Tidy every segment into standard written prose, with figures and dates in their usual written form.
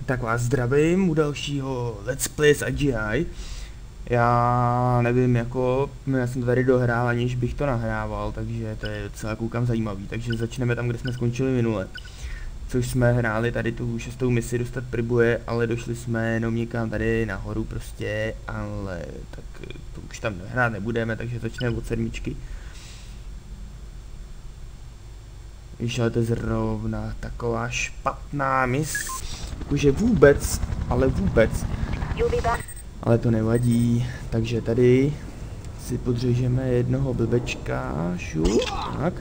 Tak vás zdravím u dalšího Let's Play z IGI. Já nevím, jako, já jsem to tady dohrál, aniž bych to nahrával, takže to je docela koukám zajímavý. Takže začneme tam, kde jsme skončili minule. Což jsme hráli tady tu 6. misi dostat Pribuje, ale došli jsme jenom někam tady nahoru prostě, ale tak to už tam hrát nebudeme, takže začneme od 7. Víš, ale to je zrovna taková špatná mis, jakože vůbec, ale vůbec. Ale to nevadí, takže tady si podřežeme jednoho blbečka, šup, tak.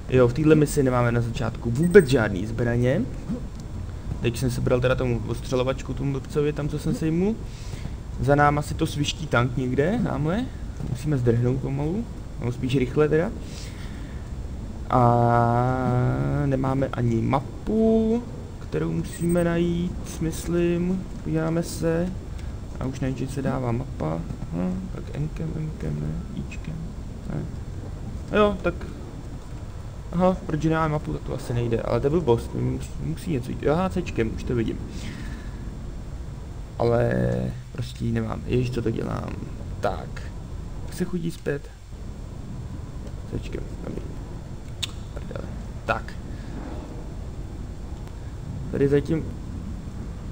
Jo, v téhle misi nemáme na začátku vůbec žádný zbraně. Teď jsem sebral teda tomu ostřelovačku, tomu blbcovi, tam co jsem sejmul. Za náma si to sviští tank někde, tamhle. Musíme zdrhnout pomalu, nebo spíš rychle teda. A nemáme ani mapu, kterou musíme najít, myslím. Podíváme se. A už najít, že se dává mapa. Tak Nkem, ne, Ičkem. Ne. Jo, tak. Aha, proč nemáme mapu, tak to asi nejde, ale to byl boss, musí něco jít. Aha, Cčkem, už to vidím. Ale prostě ji nemám, ježiš, co to dělám. Tak, jak se chodí zpět? Cčkem, dobrý. Prdele. Tak. Tady zatím...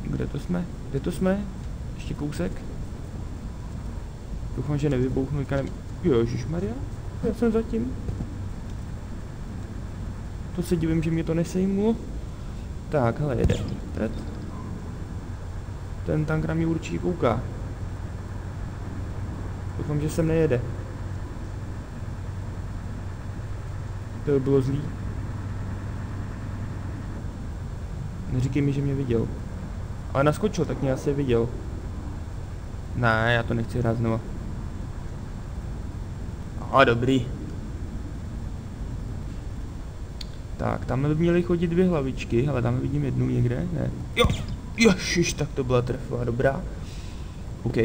Kde to jsme? Kde to jsme? Ještě kousek. Doufám, že nevybouchnu někam. Ježišmarja, já jsem zatím. To se divím, že mě to nesejmulo. Tak, hele, jede. Ten tank na mě určitě kouká. Doufám, že sem nejede. To by bylo zlý. Neříkej mi, že mě viděl. Ale naskočil, tak mě asi viděl. Ne, já to nechci hrát znova. A dobrý. Tak, tam by měly chodit dvě hlavičky, ale tam vidím jednu někde, ne. Jo, ježiš, tak to byla trefová, dobrá. OK.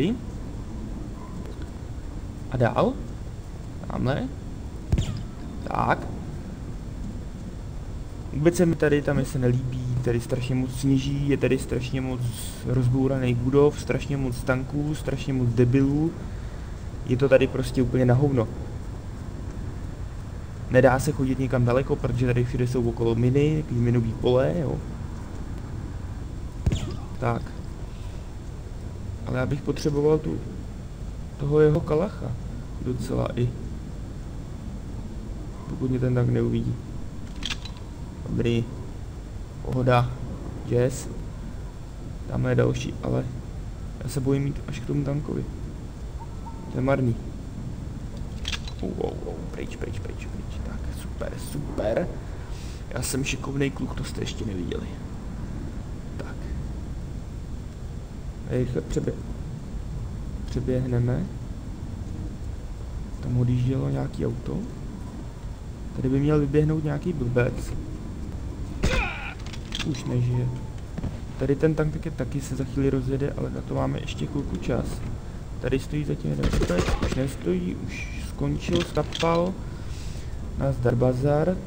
A dál? Tamhle. Tak. Vůbec se mi tady tam se nelíbí, tady strašně moc sněží, je tady strašně moc rozbouraných budov, strašně moc tanků, strašně moc debilů. Je to tady prostě úplně na hovno. Nedá se chodit někam daleko, protože tady všude jsou okolo miny, takový minový pole, jo. Tak. Ale já bych potřeboval toho jeho kalacha. Docela i. Pokud mě ten tank neuvidí. Dobrý. Pohoda. Yes. Tam je další, ale já se bojím jít až k tomu tankovi. To je marný. Pryč. Tak, super. Já jsem šikovnej kluk, to jste ještě neviděli. Tak. Rychle přeběhneme. Tam odjíždělo nějaký auto. Tady by měl vyběhnout nějaký blbec. Už nežije. Tady ten tank taky se za chvíli rozjede, ale na to máme ještě chvilku čas. Tady stojí zatím jeden blbec, už nestojí, už skončil, stapal. Nazdar bazar.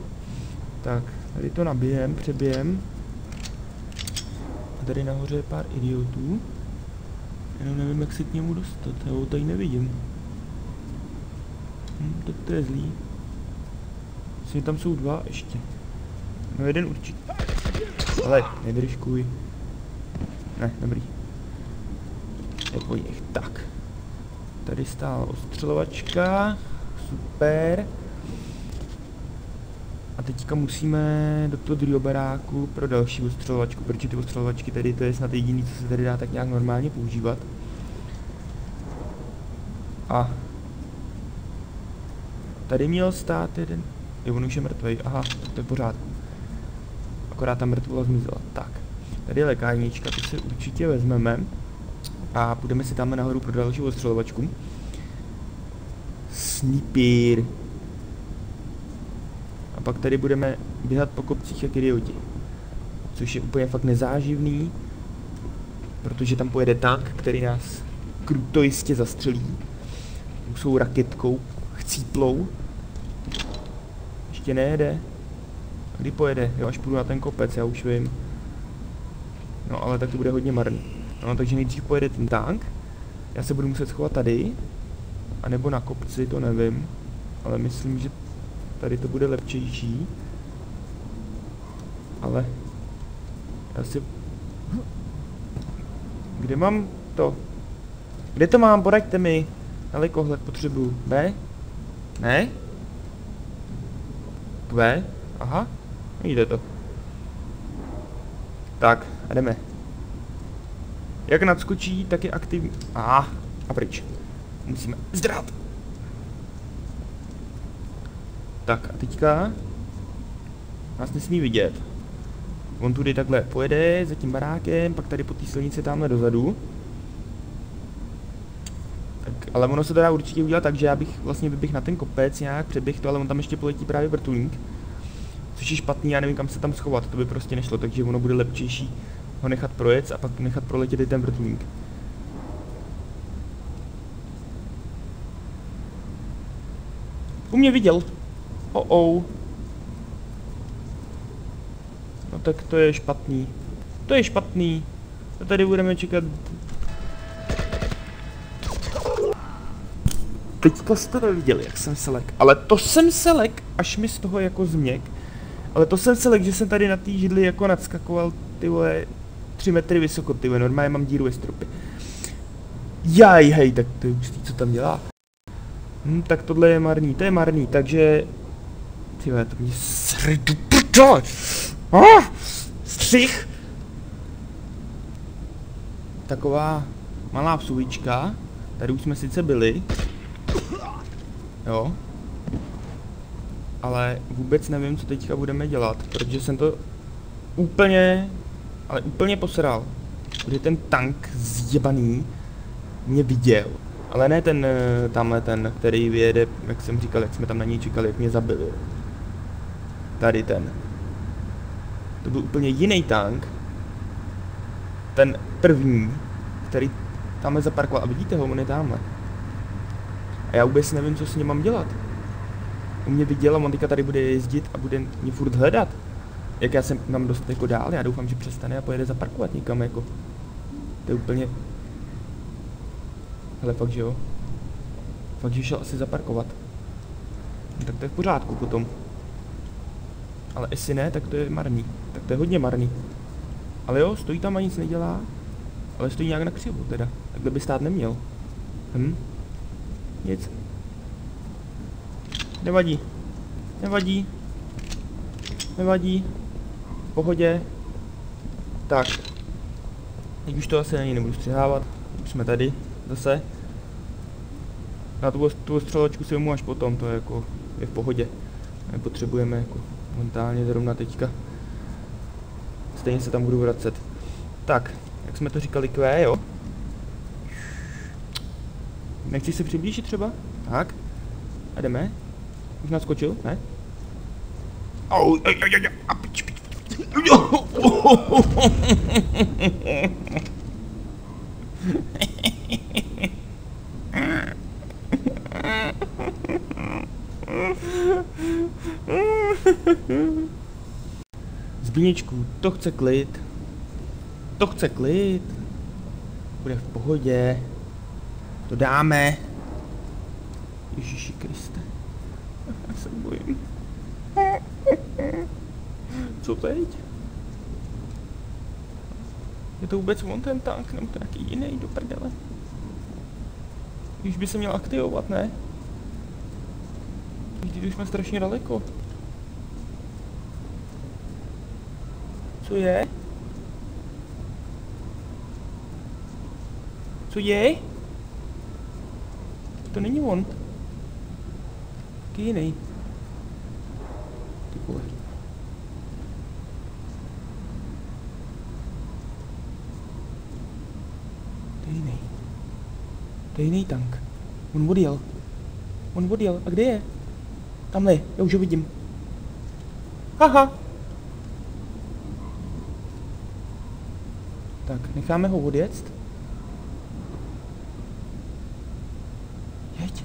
Tak, tady to přebijem. A tady nahoře je pár idiotů. Jenom nevím, jak se k němu dostat, já ho tady nevidím. Tak to je zlý. Myslím, tam jsou dva ještě. No jeden určitě. Ale nedržkuj. Ne, dobrý. Je po nich. Tak. Tady stála ostřelovačka. Super. A teďka musíme do toho druhého baráku pro další ostřelovačku, protože ty ostřelovačky tady to je snad jediný, co se tady dá tak nějak normálně používat. A tady měl stát jeden. Jo, on už je mrtvej, aha, to je pořád. Akorát ta mrtvola zmizela. Tak, tady je lékárnička, to si určitě vezmeme. A půjdeme si tam nahoru pro další ostřelovačku. Sniper. A pak tady budeme běhat po kopcích jak idioti. Což je úplně fakt nezáživný. Protože tam pojede tank, který nás kruto jistě zastřelí. Jsou raketkou, chcíplou. Ještě nejede. Kdy pojede? Jo, až půjdu na ten kopec, já už vím. No ale tak to bude hodně marný. No takže nejdřív pojede ten tank. Já se budu muset schovat tady. A nebo na kopci, to nevím. Ale myslím, že tady to bude lepšejší. Ale já si... Kde mám to? Kde to mám? Poraďte mi. Dalekohled potřebuju. B? Ne? Q? Aha. Jde to. Tak, a jdeme. Jak nadskočí, tak je aktivní. Aha, a pryč. Musíme zdrát. Tak a teďka nás nesmí vidět. On tudy takhle pojede za tím barákem, pak tady po té silnici tamhle dozadu. Tak, ale ono se to dá určitě udělat tak, že já bych vlastně vyběhl na ten kopec nějak, přeběh to, ale on tam ještě poletí právě vrtulník. Což je špatný, já nevím kam se tam schovat, to by prostě nešlo, takže ono bude lepšejší ho nechat projet a pak nechat proletět i ten vrtulník. U mě viděl. Oh. No tak to je špatný. To je špatný. A tady budeme čekat. Teďka jste neviděli, jak jsem se lek. Ale to jsem se lek, až mi z toho jako změk. Ale to jsem se lek, že jsem tady na té židli jako nadskakoval, ty vole, 3 metry vysoko, ty vole, normálně mám díru ve stropě. Jaj, hej, tak to je hustý, co tam dělá. Tak tohle je marný, to je marný, takže... Ty vole, to mě srdu, prdele! Střih! Taková malá vsuvička, tady už jsme sice byli. Jo. Ale vůbec nevím, co teďka budeme dělat, protože jsem to úplně, ale úplně posral. Protože ten tank zjebaný mě viděl. Ale ne ten, tamhle ten, který vyjede, jak jsem říkal, jak jsme tam na něj čekali, jak mě zabili. Tady ten. To byl úplně jiný tank. Ten první, který tamhle zaparkoval. A vidíte ho, on je tamhle. A já vůbec nevím, co s ním mám dělat. On mě viděl a on teďka tady bude jezdit a bude mě furt hledat. Jak já jsem mám dost jako dál, já doufám, že přestane a pojede zaparkovat někam jako. To je úplně... Hele, fakt, že jo? Fakt, že šel asi zaparkovat. No, tak to je v pořádku potom. Ale jestli ne, tak to je marný. Tak to je hodně marný. Ale jo, stojí tam a nic nedělá. Ale stojí nějak na křivu teda. Takhle by stát neměl. Nic. Nevadí. Nevadí. Nevadí. V pohodě. Tak. Teď už to asi ani nebudu střihávat. Už jsme tady. Zase. Na tu střeločku si vemu až potom, to je jako je v pohodě. Nepotřebujeme jako momentálně zrovna teďka. Stejně se tam budu vracet. Tak, jak jsme to říkali, Q, jo? Nechci se přiblížit třeba? Tak. A jdeme. Už naskočil, ne? Au, a pič. Zbíněčku, to chce klid. To chce klid. Bude v pohodě. To dáme. Ježíši Kriste. Já se bojím. Co teď? Je to vůbec on ten tank, nebo to nějaký jiný do prdele? Už by se měl aktivovat, ne? Vždyť už jsme strašně daleko. Co je? Co je? To není on. Taky jiný. Ty vole. To je jiný. To je jiný tank. On odjel. On odjel. A kde je? Tamhle, já už ho vidím. Haha. Tak, necháme ho odjet. Jeď.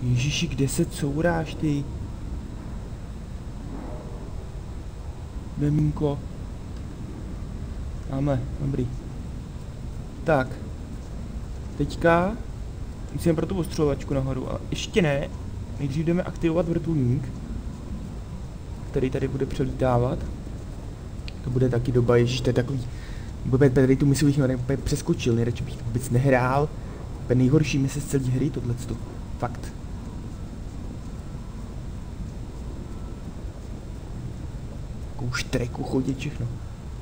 Ježiši, kde se couráš ty? Jde mínko. Máme, dobrý. Tak. Teďka musíme pro tu ostřelovačku nahoru, ale ještě ne. Nejdřív jdeme aktivovat vrtulník, který tady bude přelítávat. To bude taky doba, ježiš, to je takový... Tady tu misi bych přeskočil, nejradši bych vůbec nehrál. To je nejhorší mise z celé hry, tohleto. Fakt. Takovou štreku chodí všechno.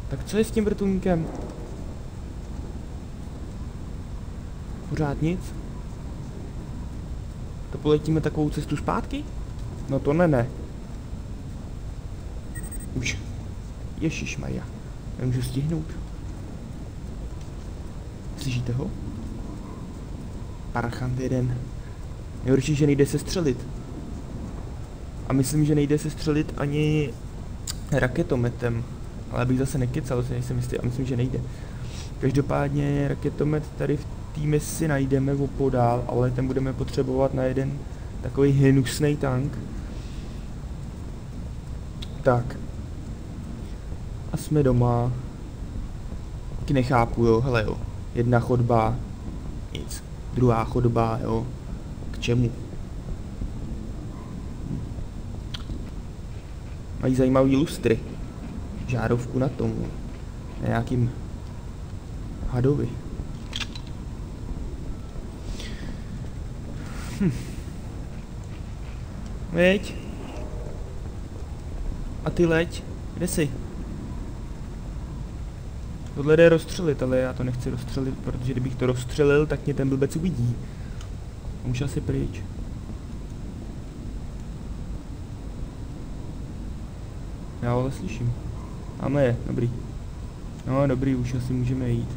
Tak co je s tím vrtulníkem? Pořád nic? To poletíme takovou cestu zpátky? No to ne. Už. Ježišmarja. Nemůžu stihnout. Slyšíte ho? Parchant jeden. Nejhorší, že nejde se střelit. A myslím, že nejde se střelit ani raketometem. Ale abych zase nekecal, si nejsem jistý, a myslím, že nejde. Každopádně raketomet tady v té misi najdeme opodál, ale ten budeme potřebovat na jeden takový hnusný tank. Tak. A jsme doma. Taky nechápu, jo, hele jo. Jedna chodba, nic. Druhá chodba, jo. K čemu? Mají zajímavý lustry. Žárovku na tom. Na nějakým hadovi. Veď. A ty leď. Kde jsi? Tohle jde rozstřelit, ale já to nechci rozstřelit, protože kdybych to rozstřelil, tak mě ten blbec uvidí. Už asi pryč. Já ho ale slyším. Tamhle je, dobrý. No dobrý, už asi můžeme jít.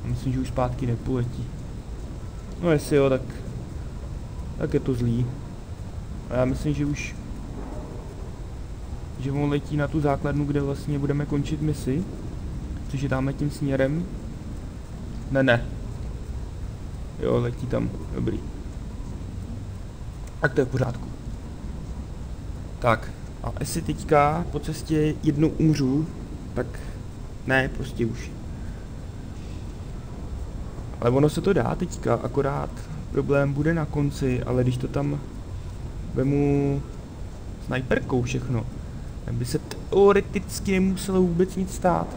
Myslím, že už zpátky nepoletí. No jestli jo, tak je to zlý. A já myslím, že už... že on letí na tu základnu, kde vlastně budeme končit misi. Což je tamhle tím směrem. Ne. Jo, letí tam, dobrý. Tak to je v pořádku. Tak, a jestli teďka po cestě jednou umřu, tak ne, prostě už. Ale ono se to dá teďka, akorát problém bude na konci, ale když to tam vemu snajperkou všechno, tak by se teoreticky nemuselo vůbec nic stát.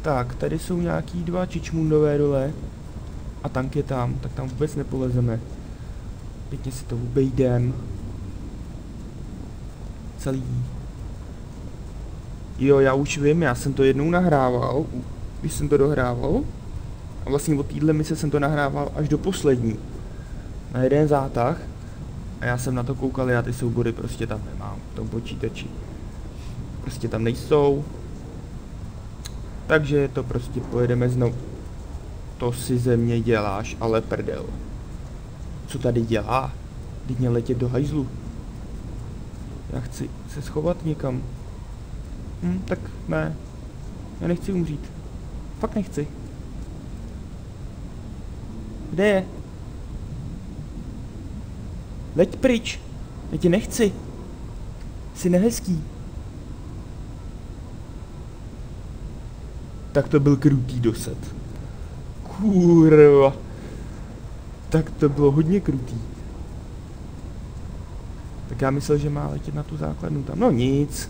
Tak, tady jsou nějaký dva čičmundové dole a tank je tam, tak tam vůbec nepolezeme. Pěkně si to obejdem. Celý. Jo, já už vím, já jsem to jednou nahrával, když jsem to dohrával. A vlastně od téhle mise jsem to nahrával až do poslední. Na jeden zátah. A já jsem na to koukal, já ty soubory prostě tam nemám v tom počítači. Prostě tam nejsou. Takže to prostě pojedeme znovu. To si ze mě děláš, ale prdel. Co tady dělá? Teď mě letět do hajzlu. Já chci se schovat někam. Tak ne. Já nechci umřít. Fakt nechci. Kde je? Leď pryč. Já tě nechci. Jsi nehezký. Tak to byl krutý dosad. Kurva. Tak to bylo hodně krutý. Tak já myslel, že má letět na tu základnu tam. No nic.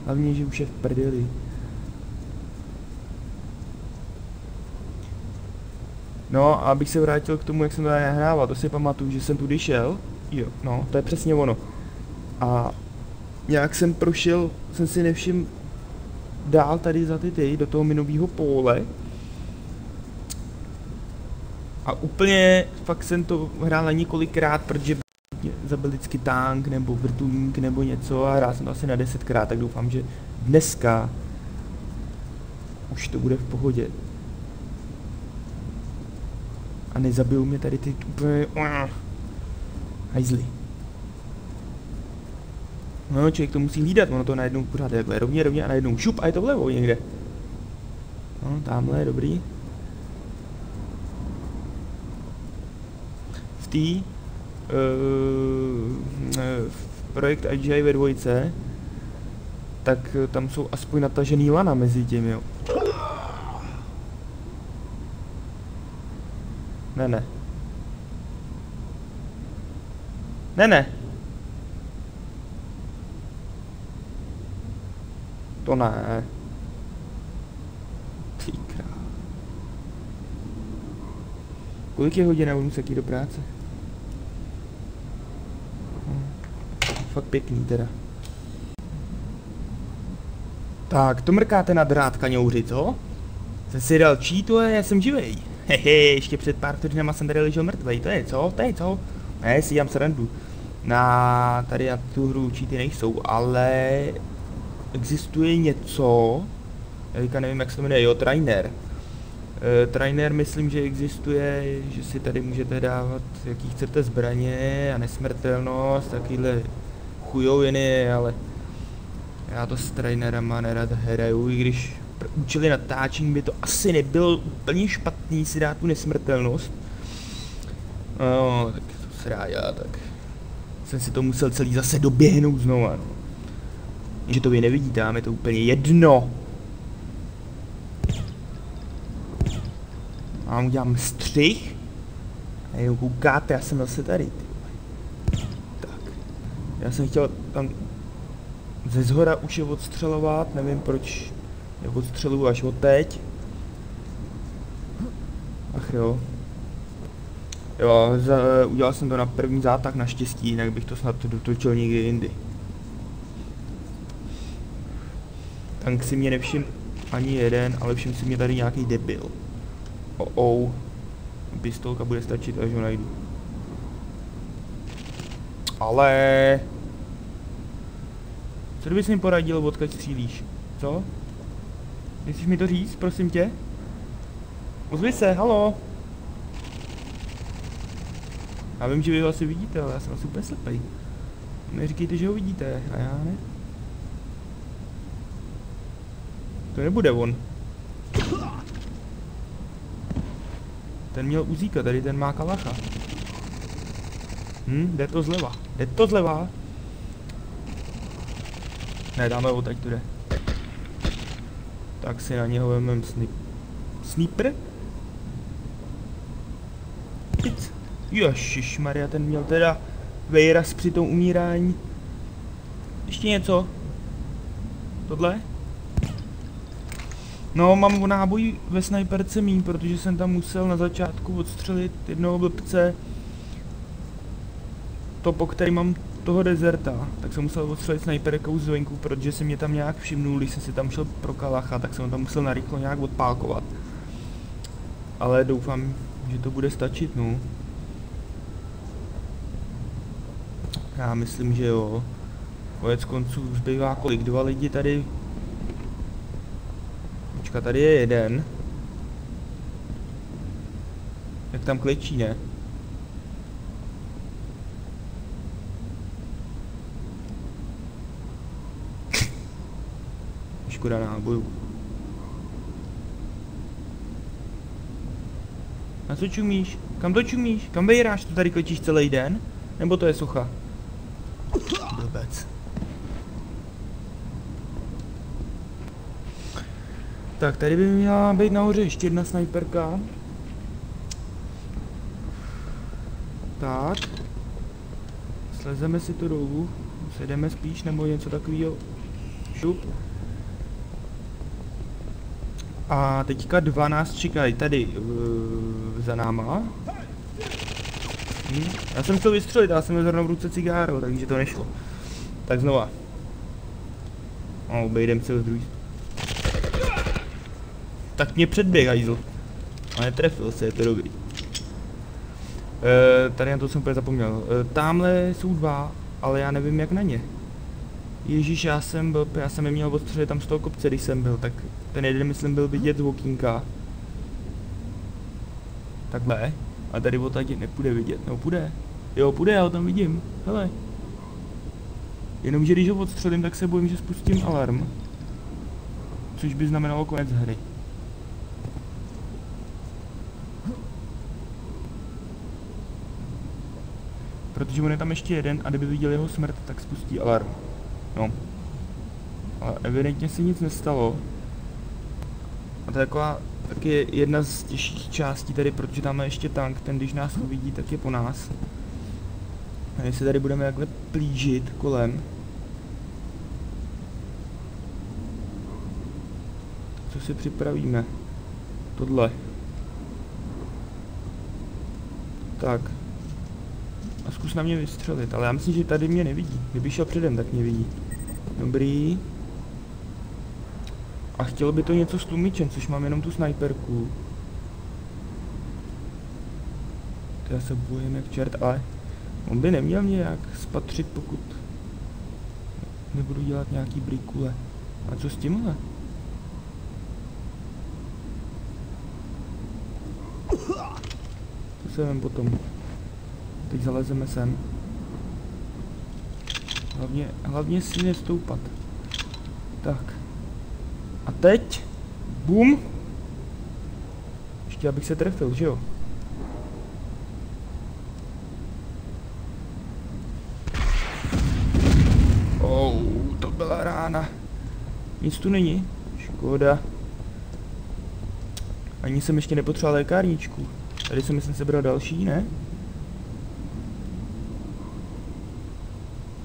Hlavně, že už je v prdeli. No a abych se vrátil k tomu, jak jsem tady nahrával, to si pamatuju, že jsem tudy šel. Jo, no, to je přesně ono. A nějak jsem prošel, jsem si nevšiml dál tady za do toho minového pole. A úplně fakt jsem to hrál na několikrát, protože zabil vždycky tank nebo vrtulník nebo něco a hrál jsem to asi na 10krát, tak doufám, že dneska už to bude v pohodě. A nezabijou mě tady ty úplně hajzly. No, člověk to musí hlídat, ono to najednou pořád takhle rovně a najednou šup a je to vlevo někde. No, tamhle je dobrý. v projekt IGI ve dvojce, tak tam jsou aspoň natažený lana mezi těmi, jo. Ne. To ne. Ty král. Kolik je hodin a budu se jít do práce? Fakt pěkný teda. Tak, to mrkáte na drát, kaňouři, co? Jsem si dal cheatuje, já jsem živej. Hehe, ještě před pár vteřinama jsem tady ležel mrtvej, to je co? Ne, si dělám srandu. Tady na tu hru cheaty nejsou, ale existuje něco, já teďka nevím, jak se to jmenuje, jo, trainer. Trainer myslím, že existuje, že si tady můžete dávat, jaký chcete zbraně a nesmrtelnost, takovýhle chujoviny, ale já to s trainerama nerad hraju, i když pro účely natáčení by to asi nebylo úplně špatný si dát tu nesmrtelnost. No, tak to se dá dělat, tak jsem si to musel celý zase doběhnout znova, no. Že to vy nevidíte, vám je to úplně jedno. A vám udělám střih. A jenom koukáte, já jsem zase tady. Tak. Já jsem chtěl tam ze zhora už je odstřelovat, nevím proč je odstřeluju až od teď. Ach jo. Jo, udělal jsem to na první zátah naštěstí, jinak bych to snad dotočil někdy jindy. Tank si mě nevšim ani jeden, ale všim si mě tady nějaký debil. Pistolka bude stačit, až ho najdu. Ale... Co kdybys mi poradil, odkud střílíš? Co? Myslíš mi to říct, prosím tě? Ozvi se, halo! Já vím, že vy ho asi vidíte, ale já jsem asi úplně slepej. Neříkejte, že ho vidíte, a já ne. To nebude on. Ten měl uzíka, tady ten má kalacha. Jde to zleva. Ne, dáme ho, teď tu jde. Tak si na něho vemem sniper. Pic. Ježišmarja, ten měl teda vejraz při tom umírání. Ještě něco? Tohle? No, mám náboj ve snajperce míň, protože jsem tam musel na začátku odstřelit jednoho blbce. To, po který mám toho dezerta, tak jsem musel odstřelit snajperkou zvenku, protože se mě tam nějak všimnul, když jsem si tam šel pro kalacha, tak jsem ho tam musel narychlo nějak odpálkovat. Ale doufám, že to bude stačit, no. Já myslím, že jo. Konec konců zbývá kolik? 2 lidi tady. Počka, tady je jeden. Jak tam klečí, ne? Škoda nábojů. Na co čumíš? Kam to čumíš? Kam bejráš? To tady klečíš celý den? Nebo to je socha? Blbec. Tak, tady by měla být nahoře ještě jedna snajperka. Tak. Slezeme si to dolů. Sedeme spíš, nebo něco takového. Šup. A teďka 2 nás čekají tady za náma. Já jsem chtěl vystřelit, já jsem měl zrovna v ruce cigáro, takže to nešlo. Tak znova. Obejdem se z druhý. Tak mě předběh, hajzl. A netrefil se, je to dobrý. Tady na to jsem úplně zapomněl. Tamhle jsou 2, ale já nevím jak na ně. Ježíš, já jsem neměl odstřelit tam z toho kopce, když jsem byl, tak ten jeden myslím byl vidět z okýnka. Takhle. A tady odtaď nepůjde vidět, no půjde. Jo, půjde, já ho tam vidím, hele. Jenomže když ho odstřelím, tak se bojím, že spustím alarm. Což by znamenalo konec hry. Protože on je tam ještě jeden a kdyby viděl jeho smrt, tak spustí alarm. No. Ale evidentně se nic nestalo. A to je taková taky jedna z těžších částí tady, protože tam je ještě tank, ten když nás uvidí, tak je po nás. A jestli tady budeme takhle plížit kolem. Co si připravíme? Tohle. Tak. A zkus na mě vystřelit, ale já myslím, že tady mě nevidí. Kdyby šel předem, tak mě vidí. Dobrý. A chtělo by to něco s tlumičem, což mám jenom tu snajperku. Já se bojím jak čert, ale on by neměl nějak spatřit, pokud nebudu dělat nějaký brikule. A co s tímhle? To se vem potom. Teď zalezeme sem. Hlavně si nestoupat. Tak. A teď? Bum! Ještě abych se trefil, že jo? To byla rána. Nic tu není. Škoda. Ani jsem ještě nepotřeboval lékárničku. Tady jsem myslím sebral další, ne?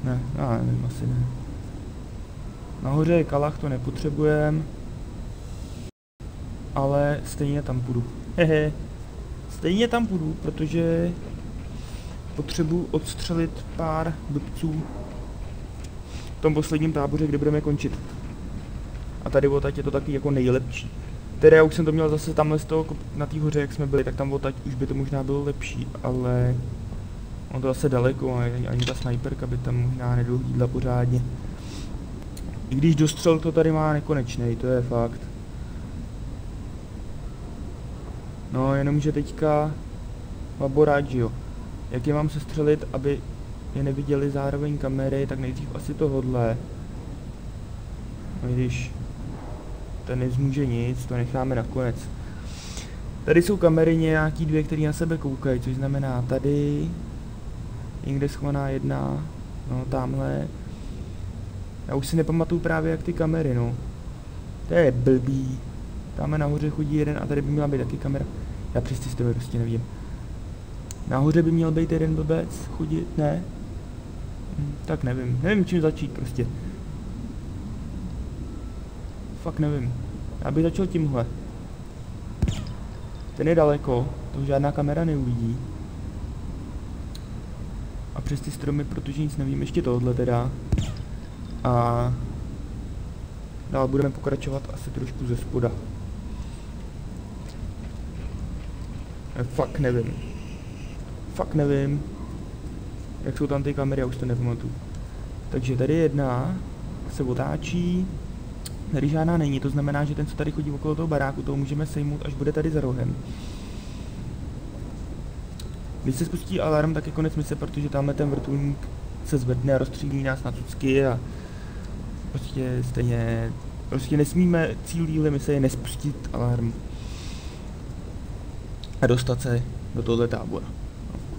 Ne, já nevím, asi ne. Nahoře je kalach, to nepotřebujem. Ale stejně tam půjdu. Hehe. Stejně tam půjdu, protože potřebuji odstřelit pár blbců v tom posledním táboře, kde budeme končit. A tady odtaď je to taky jako nejlepší. Tedy já už jsem to měl zase tamhle z toho, na té hoře, jak jsme byli, tak tam odtaď už by to možná bylo lepší, ale on to zase daleko, ani ta snajperka by tam možná nedohlídla pořádně. I když dostřel to tady má nekonečnej, to je fakt. No, jenomže teďka laborát, že jo. Jak je mám sestřelit, aby je neviděli zároveň kamery, tak nejdřív asi tohodle. No i když ten nezmůže nic, to necháme nakonec. Tady jsou kamery nějaký dvě, které na sebe koukají, což znamená tady někde schovaná jedna, no tamhle. Já už si nepamatuju právě jak ty kamery, no. To je blbý. Tamhle nahoře chodí jeden a tady by měla být taky kamera. Já přes ty stroje prostě nevím. Nahoře by měl být jeden blbec chodit, ne? Tak nevím. Nevím čím začít prostě. Fakt nevím. Já bych začal tímhle. Ten je daleko, to žádná kamera neuvidí. A přes ty stromy, protože nic nevím, ještě tohle teda. A dál budeme pokračovat asi trošku ze spoda. Fakt nevím. Fakt nevím. Jak jsou tam ty kamery, já už to nepamatuju. Takže tady jedna se otáčí. Tady žádná není, to znamená, že ten, co tady chodí okolo toho baráku, toho můžeme sejmout, až bude tady za rohem. Když se spustí alarm, tak je konec mise, protože tamhle ten vrtulník se zvedne a rozstřílí nás na cucky a prostě stejně, prostě nesmíme, cíl mise je nespustit alarm a dostat se do tohle tábora.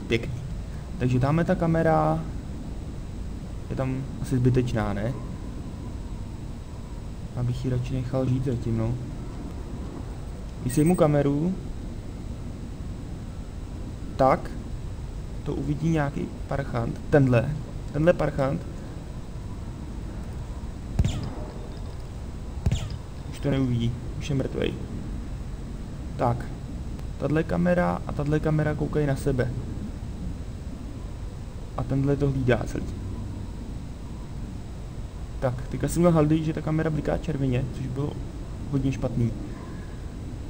Pěkný. Takže tamhle ta kamera je tam asi zbytečná, ne? Abych ji radši nechal žít zatím, no. Když sejmu kameru, tak to uvidí nějaký parchant. Tenhle parchant. Už to neuvidí, už je mrtvej. Tak. Tahle kamera a tahle kamera koukají na sebe. A tenhle to hlídá celý. Tak, teďka jsem měl haldy, že ta kamera bliká červeně, což bylo hodně špatný.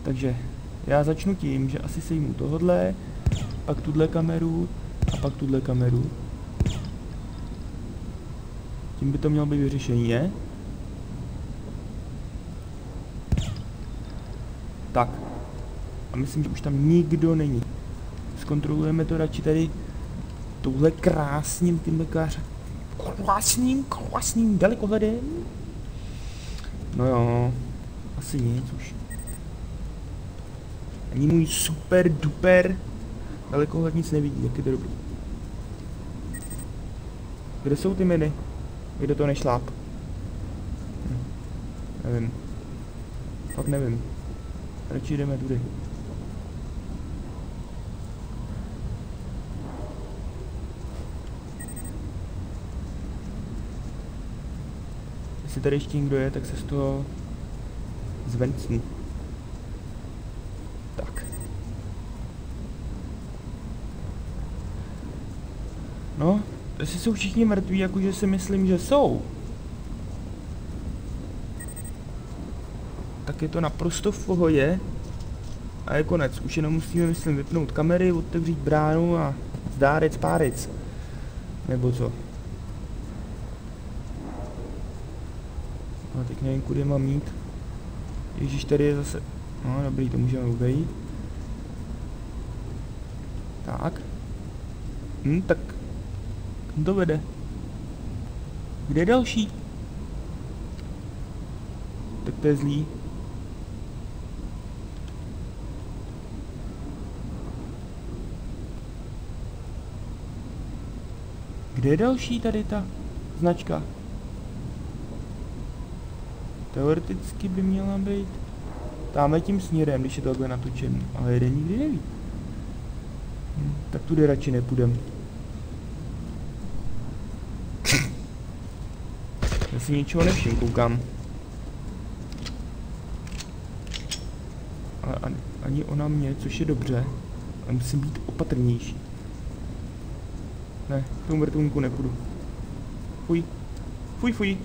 Takže já začnu tím, že asi sejmu tohodle, pak tuhle kameru a pak tuhle kameru. Tím by to mělo být vyřešení, ne? Tak. A myslím, že už tam nikdo není. Zkontrolujeme to radši tady touhle tímhle krásným dalekohledem. No jo, asi nic už. Ani můj super duper dalekohled nic nevidí, jak je to dobrý. Kde jsou ty miny? Kde to nešláp? Nevím. Fakt nevím. Radši jdeme tudy. Jestli tady ještě někdo je, tak se z toho zvencnu. Tak. No, jestli jsou všichni mrtví, jakože si myslím, že jsou, tak je to naprosto v pohodě. A je konec. Už jenom musíme, myslím, vypnout kamery, otevřít bránu a zdárec párec. Nebo co? A teď nevím, kudy mám mít. Ježíš, tady je zase... No, dobrý, to můžeme obejít. Tak. Tak... Kam to vede? Kde je další? Tak to je zlý. Kde je další tady ta značka? Teoreticky by měla být tamhle tím směrem, když je to takhle natočený, ale jeden nikdy neví. Tak tudy radši nepůjdem. Já si ničeho nevšim, koukám. Ale ani ona mě, což je dobře, ale musím být opatrnější. Ne, k tomu vrtulníku nepůjdu. Fuj. Fuj, fuj.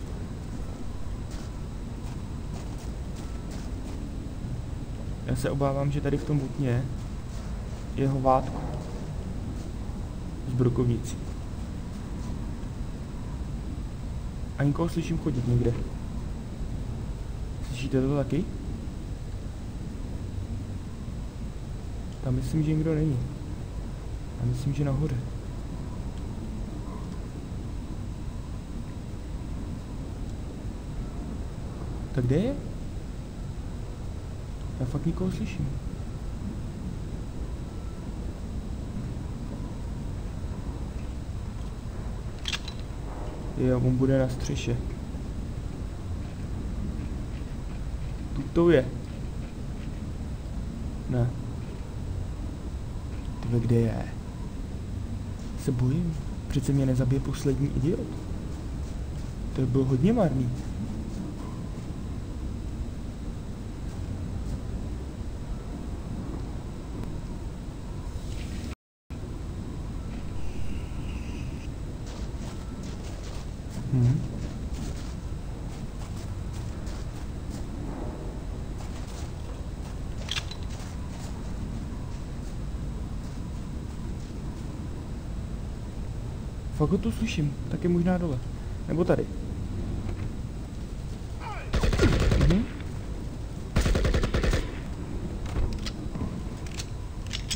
Já se obávám, že tady v tom butně je hovátko. Z brokovnicí. A nikoho slyším chodit někde. Slyšíte to taky? Tam myslím, že nikdo není. A myslím, že nahoře. Tak kde je? Já fakt nikoho slyším. Jo, on bude na střeše. Tu je. Ne. Tyhle, kde je? Se bojím. Přece mě nezabije poslední idiot. To byl hodně marný. Fakt ho tu slyším, tak je možná dole. Nebo tady.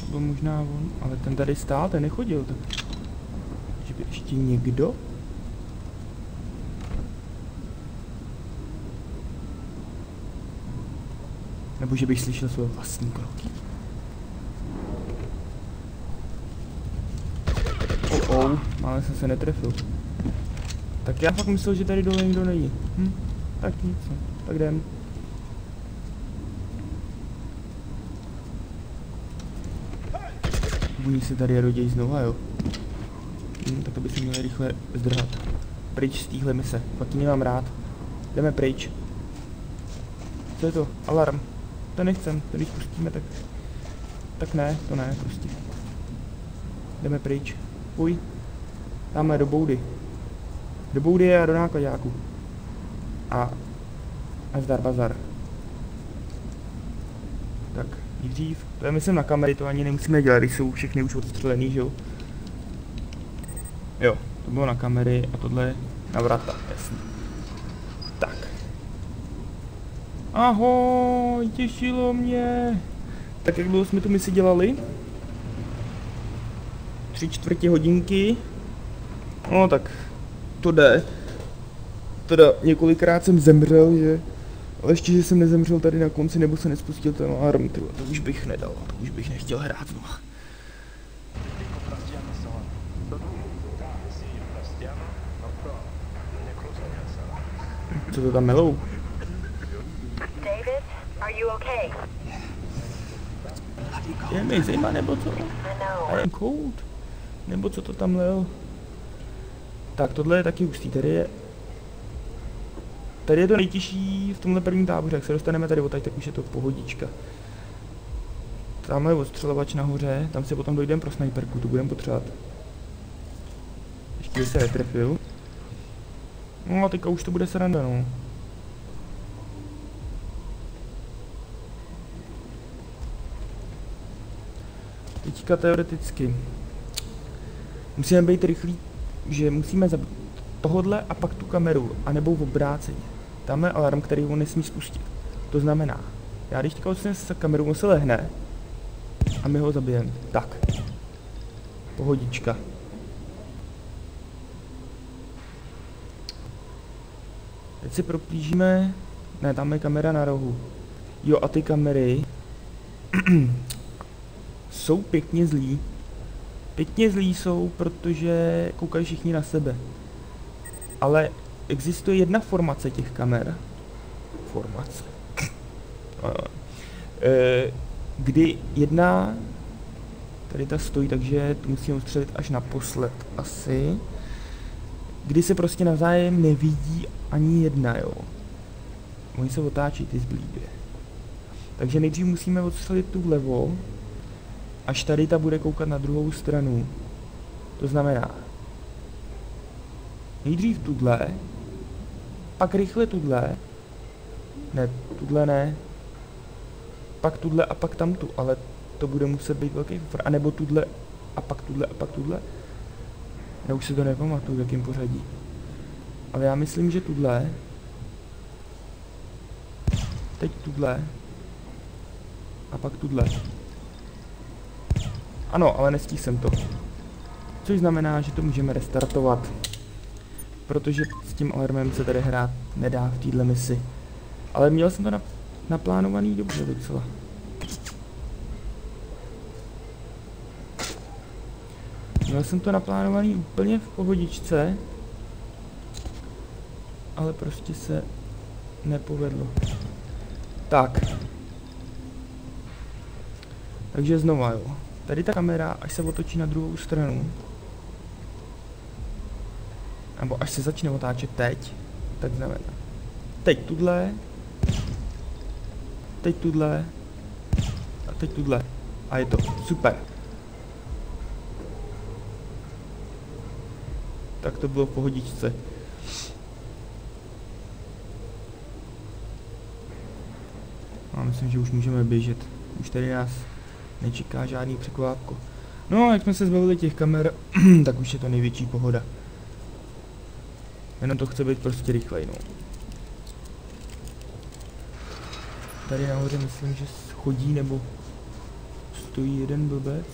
To byl možná on, ale ten tady stál, ten nechodil. Tak... Že by ještě někdo? Nebo že bych slyšel své vlastní kroky. Ale jsem se netrefil. Tak já fakt myslel, že tady dole nikdo není. Tak nic, tak jdem. Oni se tady rodějí znova, jo. Tak to by se měli rychle zdrhat. Pryč z téhle mise, fakt ji nemám rád. Jdeme pryč. Co je to? Alarm. To nechcem, to když pustíme, tak... Tak ne, to ne, prostě. Jdeme pryč. Fuj. Dáme do boudy. Do boudy a do nákladáku. A zdar bazar. Tak, nejdřív. To je myslím na kamery, to ani nemusíme dělat, když jsou všechny už odstřelený, že jo? Jo, to bylo na kamery a tohle je na vrata, jasný. Tak. Ahoj, těšilo mě. Tak jak dlouho jsme tu misi dělali? 3/4 hodinky. No tak, to jde. Teda několikrát jsem zemřel, že... Ale ještě, že jsem nezemřel tady na konci, nebo se nespustil ten alarm, tyhle, to už bych nedal, to už bych nechtěl hrát znova. Co to tam melou? David, are you okay? Je mi zima, nebo co? I am cold. Nebo co to tam lel? Tak, tohle je taky hustý. Tady je to nejtěžší v tomhle prvním táboře. Jak se dostaneme tady odtaď, tak už je to pohodička. Tamhle je odstřelovač nahoře, tam si potom dojdeme pro snajperku, tu budeme potřebovat. Ještě se netrefil. No a teďka už to bude sranda, no. Teďka teoreticky musíme být rychlí, že musíme zabít tohodle a pak tu kameru, anebo v obráceně. Tamhle alarm, který on nesmí spustit. To znamená, já když teďka odstřelím se kameru, on se lehne a my ho zabijeme. Tak. Pohodička. Teď si proplížíme. Ne, tam je kamera na rohu. Jo, a ty kamery jsou pěkně zlí. Pěkně zlí jsou, protože koukají všichni na sebe. Ale existuje jedna formace těch kamer. Formace. Kdy jedna tady ta stojí, takže tu musíme ustřelit až naposled asi. Kdy se prostě navzájem nevidí ani jedna, jo. Oni se otáčí ty zbylí dvě. Takže nejdřív musíme odstřelit tu vlevo, až tady ta bude koukat na druhou stranu. To znamená, nejdřív tudle, pak rychle tudle, ne, tudle ne, pak tudle a pak tamtu, ale to bude muset být velký fufr, anebo tudle a pak tudle a pak tudle. Já už si to nepamatuju, v jakém pořadí. Ale já myslím, že tudle, teď tudle a pak tudle. Ano, ale nestihl jsem to. Což znamená, že to můžeme restartovat. Protože s tím alarmem se tady hrát nedá v této misi. Ale měl jsem to naplánovaný dobře docela. Měl jsem to naplánovaný úplně v pohodičce. Ale prostě se nepovedlo. Tak. Takže znova, jo. Tady ta kamera, až se otočí na druhou stranu, nebo až se začne otáčet teď, tak znamená teď tudle, teď tudle a teď tudle. A je to super. Tak to bylo v pohodičce. A myslím, že už můžeme běžet. Už tady nás nečeká žádný překvápko. No, jak jsme se zbavili těch kamer, tak už je to největší pohoda. Jenom to chce být prostě rychlej, no. Tady nahoře myslím, že chodí nebo stojí jeden blbec.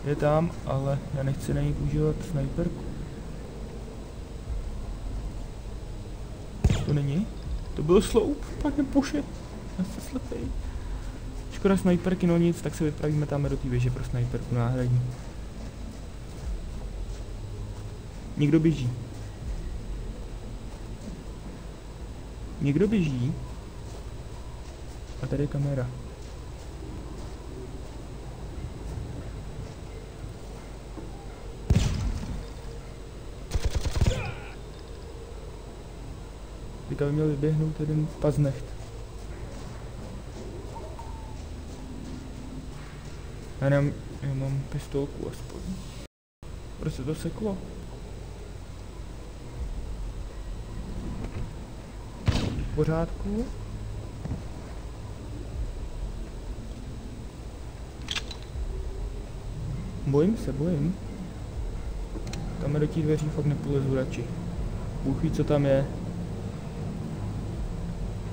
Je tam, ale já nechci na něj používat snajperku. To není? To byl sloup, pane bože. Já jsem slepej. Škoda snajperky, no nic, tak se vypravíme tam do té věže pro snajperku náhradní. Někdo běží. Někdo běží. A tady je kamera. Teďka by měl vyběhnout jeden paznecht. Já mám pistolku aspoň. Proč se to seklo? V pořádku? Bojím. Tam do těch dveří fakt nepolezu radši. Bůh ví, co tam je.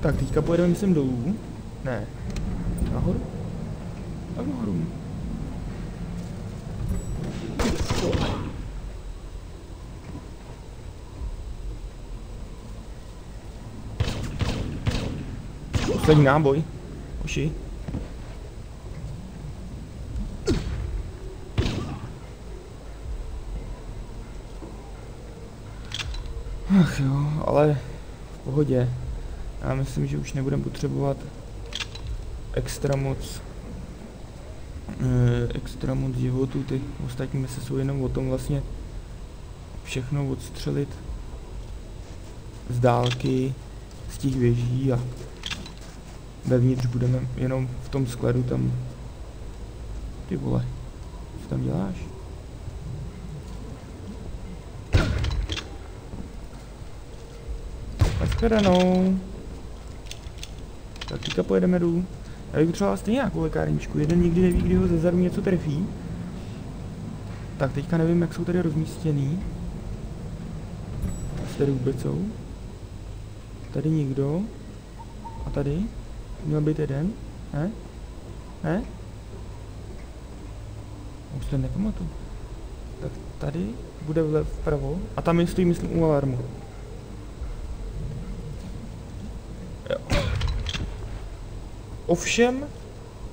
Tak, teďka pojedeme myslím dolů. Ne. Nahoru? Tak nahoru. Poslední náboj. Oši. Ach jo, ale v pohodě. Já myslím, že už nebudeme potřebovat extra moc životů, ty ostatní mise jsou jenom o tom vlastně všechno odstřelit z dálky, z těch věží a vevnitř budeme jenom v tom skladu tam. Ty vole, co tam děláš? Nashledanou. Tak teďka pojedeme dolů. Já bych potřeboval stejně nějakou lékárničku, jeden nikdy neví, kdy ho ze zadu něco trefí. Tak teďka nevím, jak jsou tady rozmístěný. Asi tady vůbec jsou. Tady nikdo. A tady? Měl být jeden? Ne? Ne? Už to nepamatuju. Tak tady bude vpravo. A tam je stojí, myslím, u alarmu. Jo. Ovšem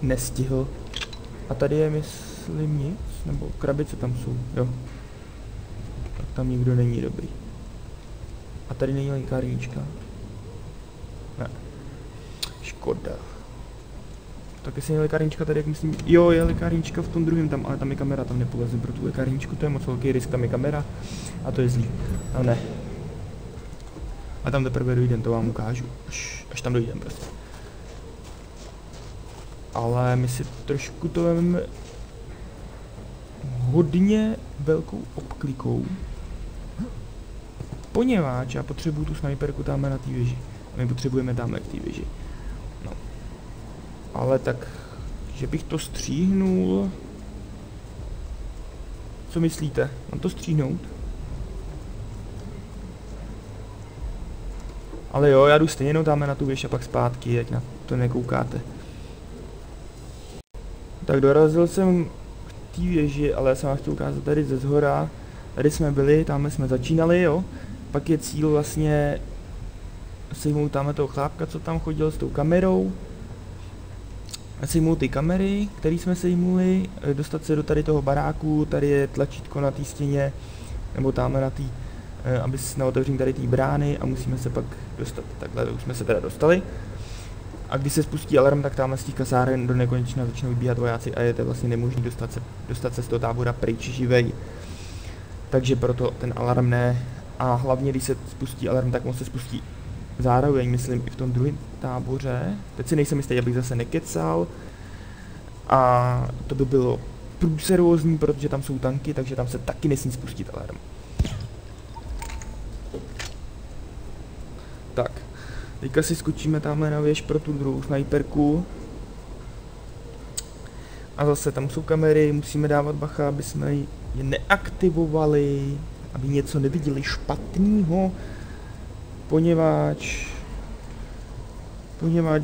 nestihl. A tady je, myslím, nic. Nebo krabice tam jsou, jo. Tak tam nikdo není, dobrý. A tady není lékárnička. Ne. Škoda. Tak jestli je lékárnička tady, jak myslím, jo, je lékárnička v tom druhém tam, ale tam je kamera, tam nepolezím pro tu lékárničku, to je moc velký risk, tam je kamera a to je zlý. A ne. A tam teprve dojdem, to vám ukážu, až tam dojdem prostě. Ale my si trošku to vezmeme hodně velkou obklikou, poněvadž já potřebuju tu snajperku tamhle na té věži. My potřebujeme tamhle k té věži. No. Ale tak, že bych to stříhnul. Co myslíte? Mám to stříhnout? Ale jo, já jdu stejně jenom tamhle na tu věž a pak zpátky, ať na to nekoukáte. Tak dorazil jsem k té věži, ale já jsem vám chtěl ukázat tady ze zhora. Tady jsme byli, tamhle jsme začínali, jo. Pak je cíl vlastně sejmout tamhle toho chlápka, co tam chodil s tou kamerou. Sejmout ty kamery, které jsme sejmuli, dostat se do tady toho baráku, tady je tlačítko na té stěně, nebo tamhle na té, aby jsme otevřeli tady ty brány a musíme se pak dostat, takhle už jsme se teda dostali. A když se spustí alarm, tak tamhle z těch kasáren do nekonečna začnou vybíhat vojáci a je to vlastně nemožné dostat se z toho tábora pryč živej. Takže proto ten alarm ne. A hlavně, když se spustí alarm, tak on se spustí zároveň, myslím, i v tom druhém táboře. Teď si nejsem jistý, abych zase nekecal. A to by bylo průserózní, protože tam jsou tanky, takže tam se taky nesmí spustit alarm. Tak, teďka si skočíme tamhle na věž pro tu druhou snajperku. A zase tam jsou kamery, musíme dávat bacha, aby jsme je neaktivovali, aby něco neviděli špatného, poněvadž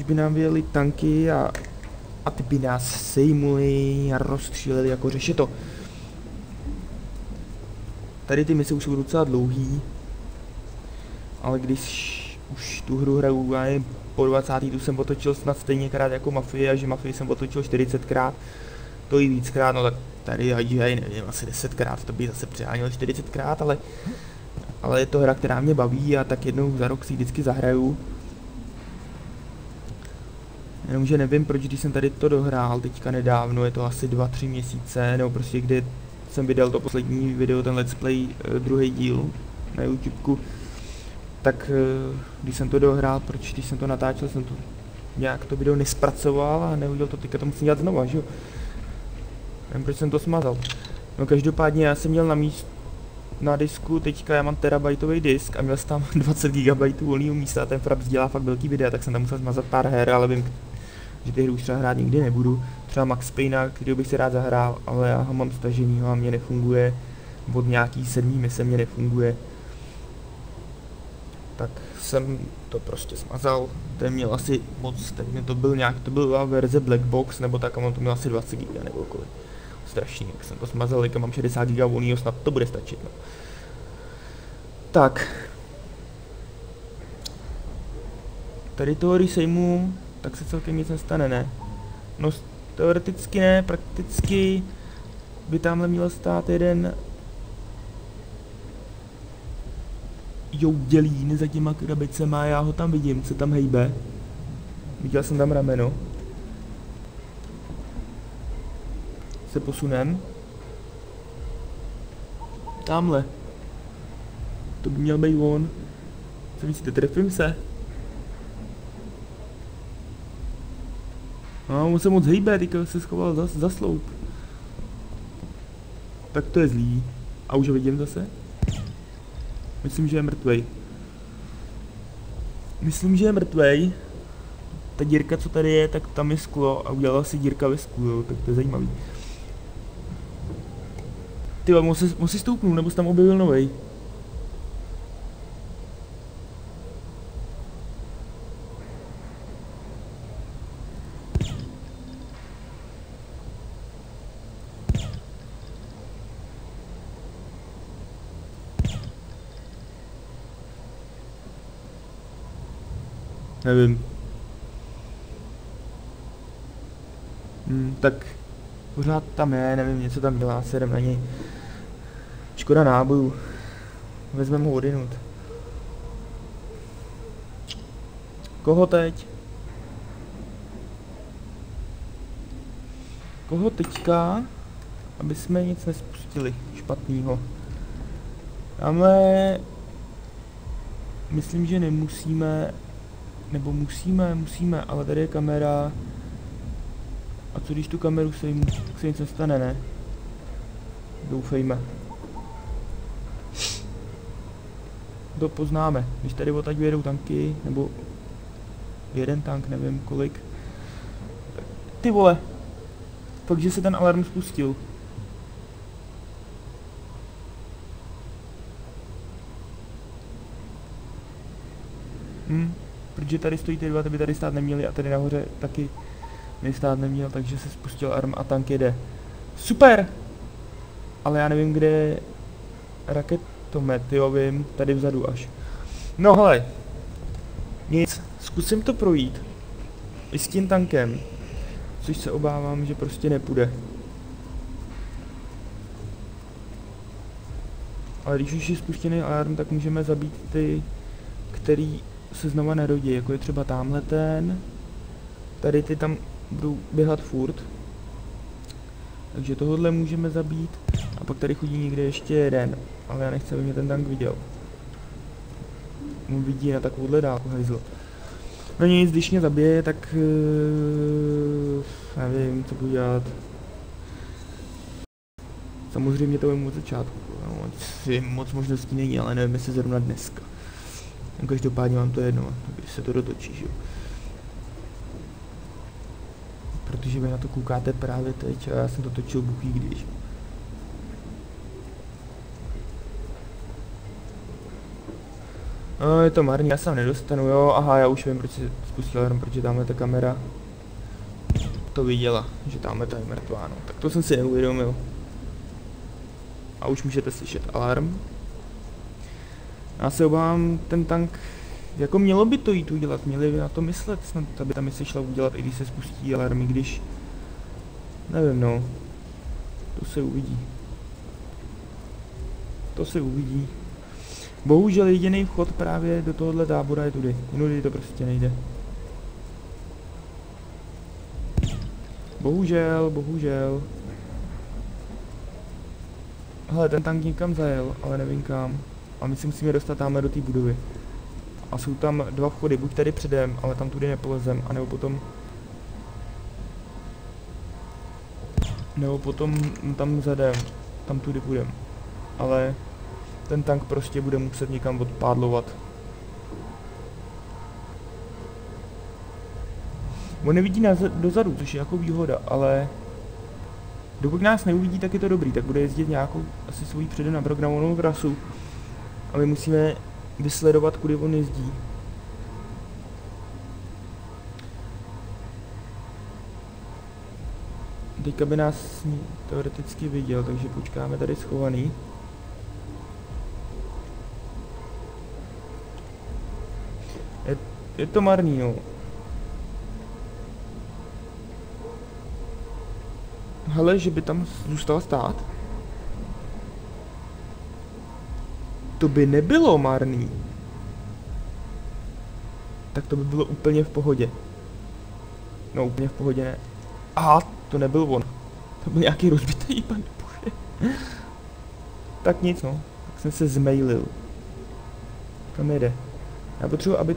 by nám vyjeli tanky a ty by nás sejmuli a rozstříleli jako řešito. Tady ty mise už jsou docela dlouhý, ale když už tu hru hraju, já nevím, po 20. tu jsem otočil snad stejněkrát jako Mafii, a že Mafii jsem otočil 40krát, to i víckrát, no tak tady já nevím, asi 10krát, to by zase přeháněl 40krát, ale je to hra, která mě baví a tak jednou za rok si vždycky zahraju. Jenomže nevím, proč, když jsem tady to dohrál teďka nedávno, je to asi 2-3 měsíce, nebo prostě kdy jsem vydal to poslední video, ten let's play, druhý díl na YouTubeku, tak když jsem to dohrál, proč, když jsem to natáčel, jsem to nějak to video nespracoval a neudělal to, teďka to musím dělat znova, že jo? Nevím, proč jsem to smazal. No každopádně já jsem měl na disku, teďka já mám terabajtový disk a měl jsem tam 20 GB volného místa a ten Fraps dělá fakt velký videa, tak jsem tam musel smazat pár her, ale vím, že ty hry už třeba hrát nikdy nebudu. Třeba Max Payne, který bych si rád zahrál, ale já ho mám staženýho a mě nefunguje. Od nějaký 7. mise mě nefunguje. Tak jsem to prostě smazal. Ten měl asi moc, tak to byla verze Black Box, nebo tak, a on to měl asi 20 GB nebo kolik. Strašný, jak jsem to smazal, jak mám 60 GB volného, snad to bude stačit, no. Tak. Tady toho resejmu, tak se celkem nic nestane, ne? No teoreticky ne, prakticky by tamhle měl stát joudělín za těma krabicema, já ho tam vidím, co tam hejbe. Viděl jsem tam rameno. Se posunem. Tamhle. To by měl být on. Co myslíte, trefím se? No, on se moc hejbe, teďka se schoval za sloup. Tak to je zlý. A už ho vidím zase? Myslím, že je mrtvej. Myslím, že je mrtvej. Ta dírka, co tady je, tak tam je sklo a udělala si dírka ve sklu, jo, tak to je zajímavý. Ty on si stoupnul, nebo jsi tam objevil novej? Nevím. Tak pořád tam je, nevím, něco tam dělá, se jdem na něj. Škoda nábojů. Vezmeme ho odinut. Koho teď? Koho teďka? Aby jsme nic nespustili špatného. Tamhle... Myslím, že nemusíme... Nebo musíme, ale tady je kamera. A co když tu kameru se nic nestane, ne? Doufejme. To poznáme. Když tady odtaď vyjedou tanky, nebo jeden tank, nevím kolik. Ty vole. Fakt, že se ten alarm spustil. Protože tady stojí ty dva, ty by tady stát neměli a tady nahoře taky stát neměl, takže se spustil alarm a tank jede. Super! Ale já nevím, kde je raketomet, jo, vím, tady vzadu až. No hele, nic, zkusím to projít. I s tím tankem, což se obávám, že prostě nepůjde. Ale když už je spuštěný alarm, tak můžeme zabít ty, který se znova narodí, jako je třeba tamhle ten. Tady ty tam budou běhat furt. Takže tohle můžeme zabít. A pak tady chodí někde ještě jeden. Ale já nechci, aby mě ten tank viděl. On vidí na takovouhle dálku, hajzl. No nic, když mě zabije, tak... nevím, co budu dělat. Samozřejmě to vím od začátku. No, moc možností není, ale nevím, jestli zrovna dneska. Každopádně mám to jedno, když se to dotočí, že jo. Protože vy na to koukáte právě teď a já jsem to točil buchý když. No, je to marný, já se tam nedostanu, jo, aha, já už vím, proč se spustil alarm, protože tamhle ta kamera to viděla, že tamhle ta je mrtvá, no. Tak to jsem si neuvědomil. A už můžete slyšet alarm. Já se obávám, ten tank, jako mělo by to jít udělat, měli by na to myslet, snad aby tam se šla udělat, i když se spustí alarmy, když, nevím, no, to se uvidí. To se uvidí. Bohužel jediný vchod právě do tohohle tábora je tudy, jinudy to prostě nejde. Bohužel. Hele, ten tank někam zajel, ale nevím kam. A my si musíme dostat tamhle do té budovy. A jsou tam dva vchody, buď tady předem, ale tam tudy nepolezem, anebo potom... Nebo potom tam zadem, tam tudy půjdem. Ale ten tank prostě bude muset někam odpádlovat. On nevidí dozadu, což je jako výhoda, ale... Dokud nás neuvidí, tak je to dobrý, tak bude jezdit nějakou asi svoji předem naprogramovanou trasu. A my musíme vysledovat, kudy on jezdí. Teďka by nás teoreticky viděl, takže počkáme tady schovaný. Je to marný, no. Hele, že by tam zůstal stát? to by nebylo marný. Tak to by bylo úplně v pohodě. No úplně v pohodě ne. Aha, to nebyl on. To byl nějaký rozbitý, pane bože. Tak nic no, tak jsem se zmailil. Kam jede? Já potřebuji, aby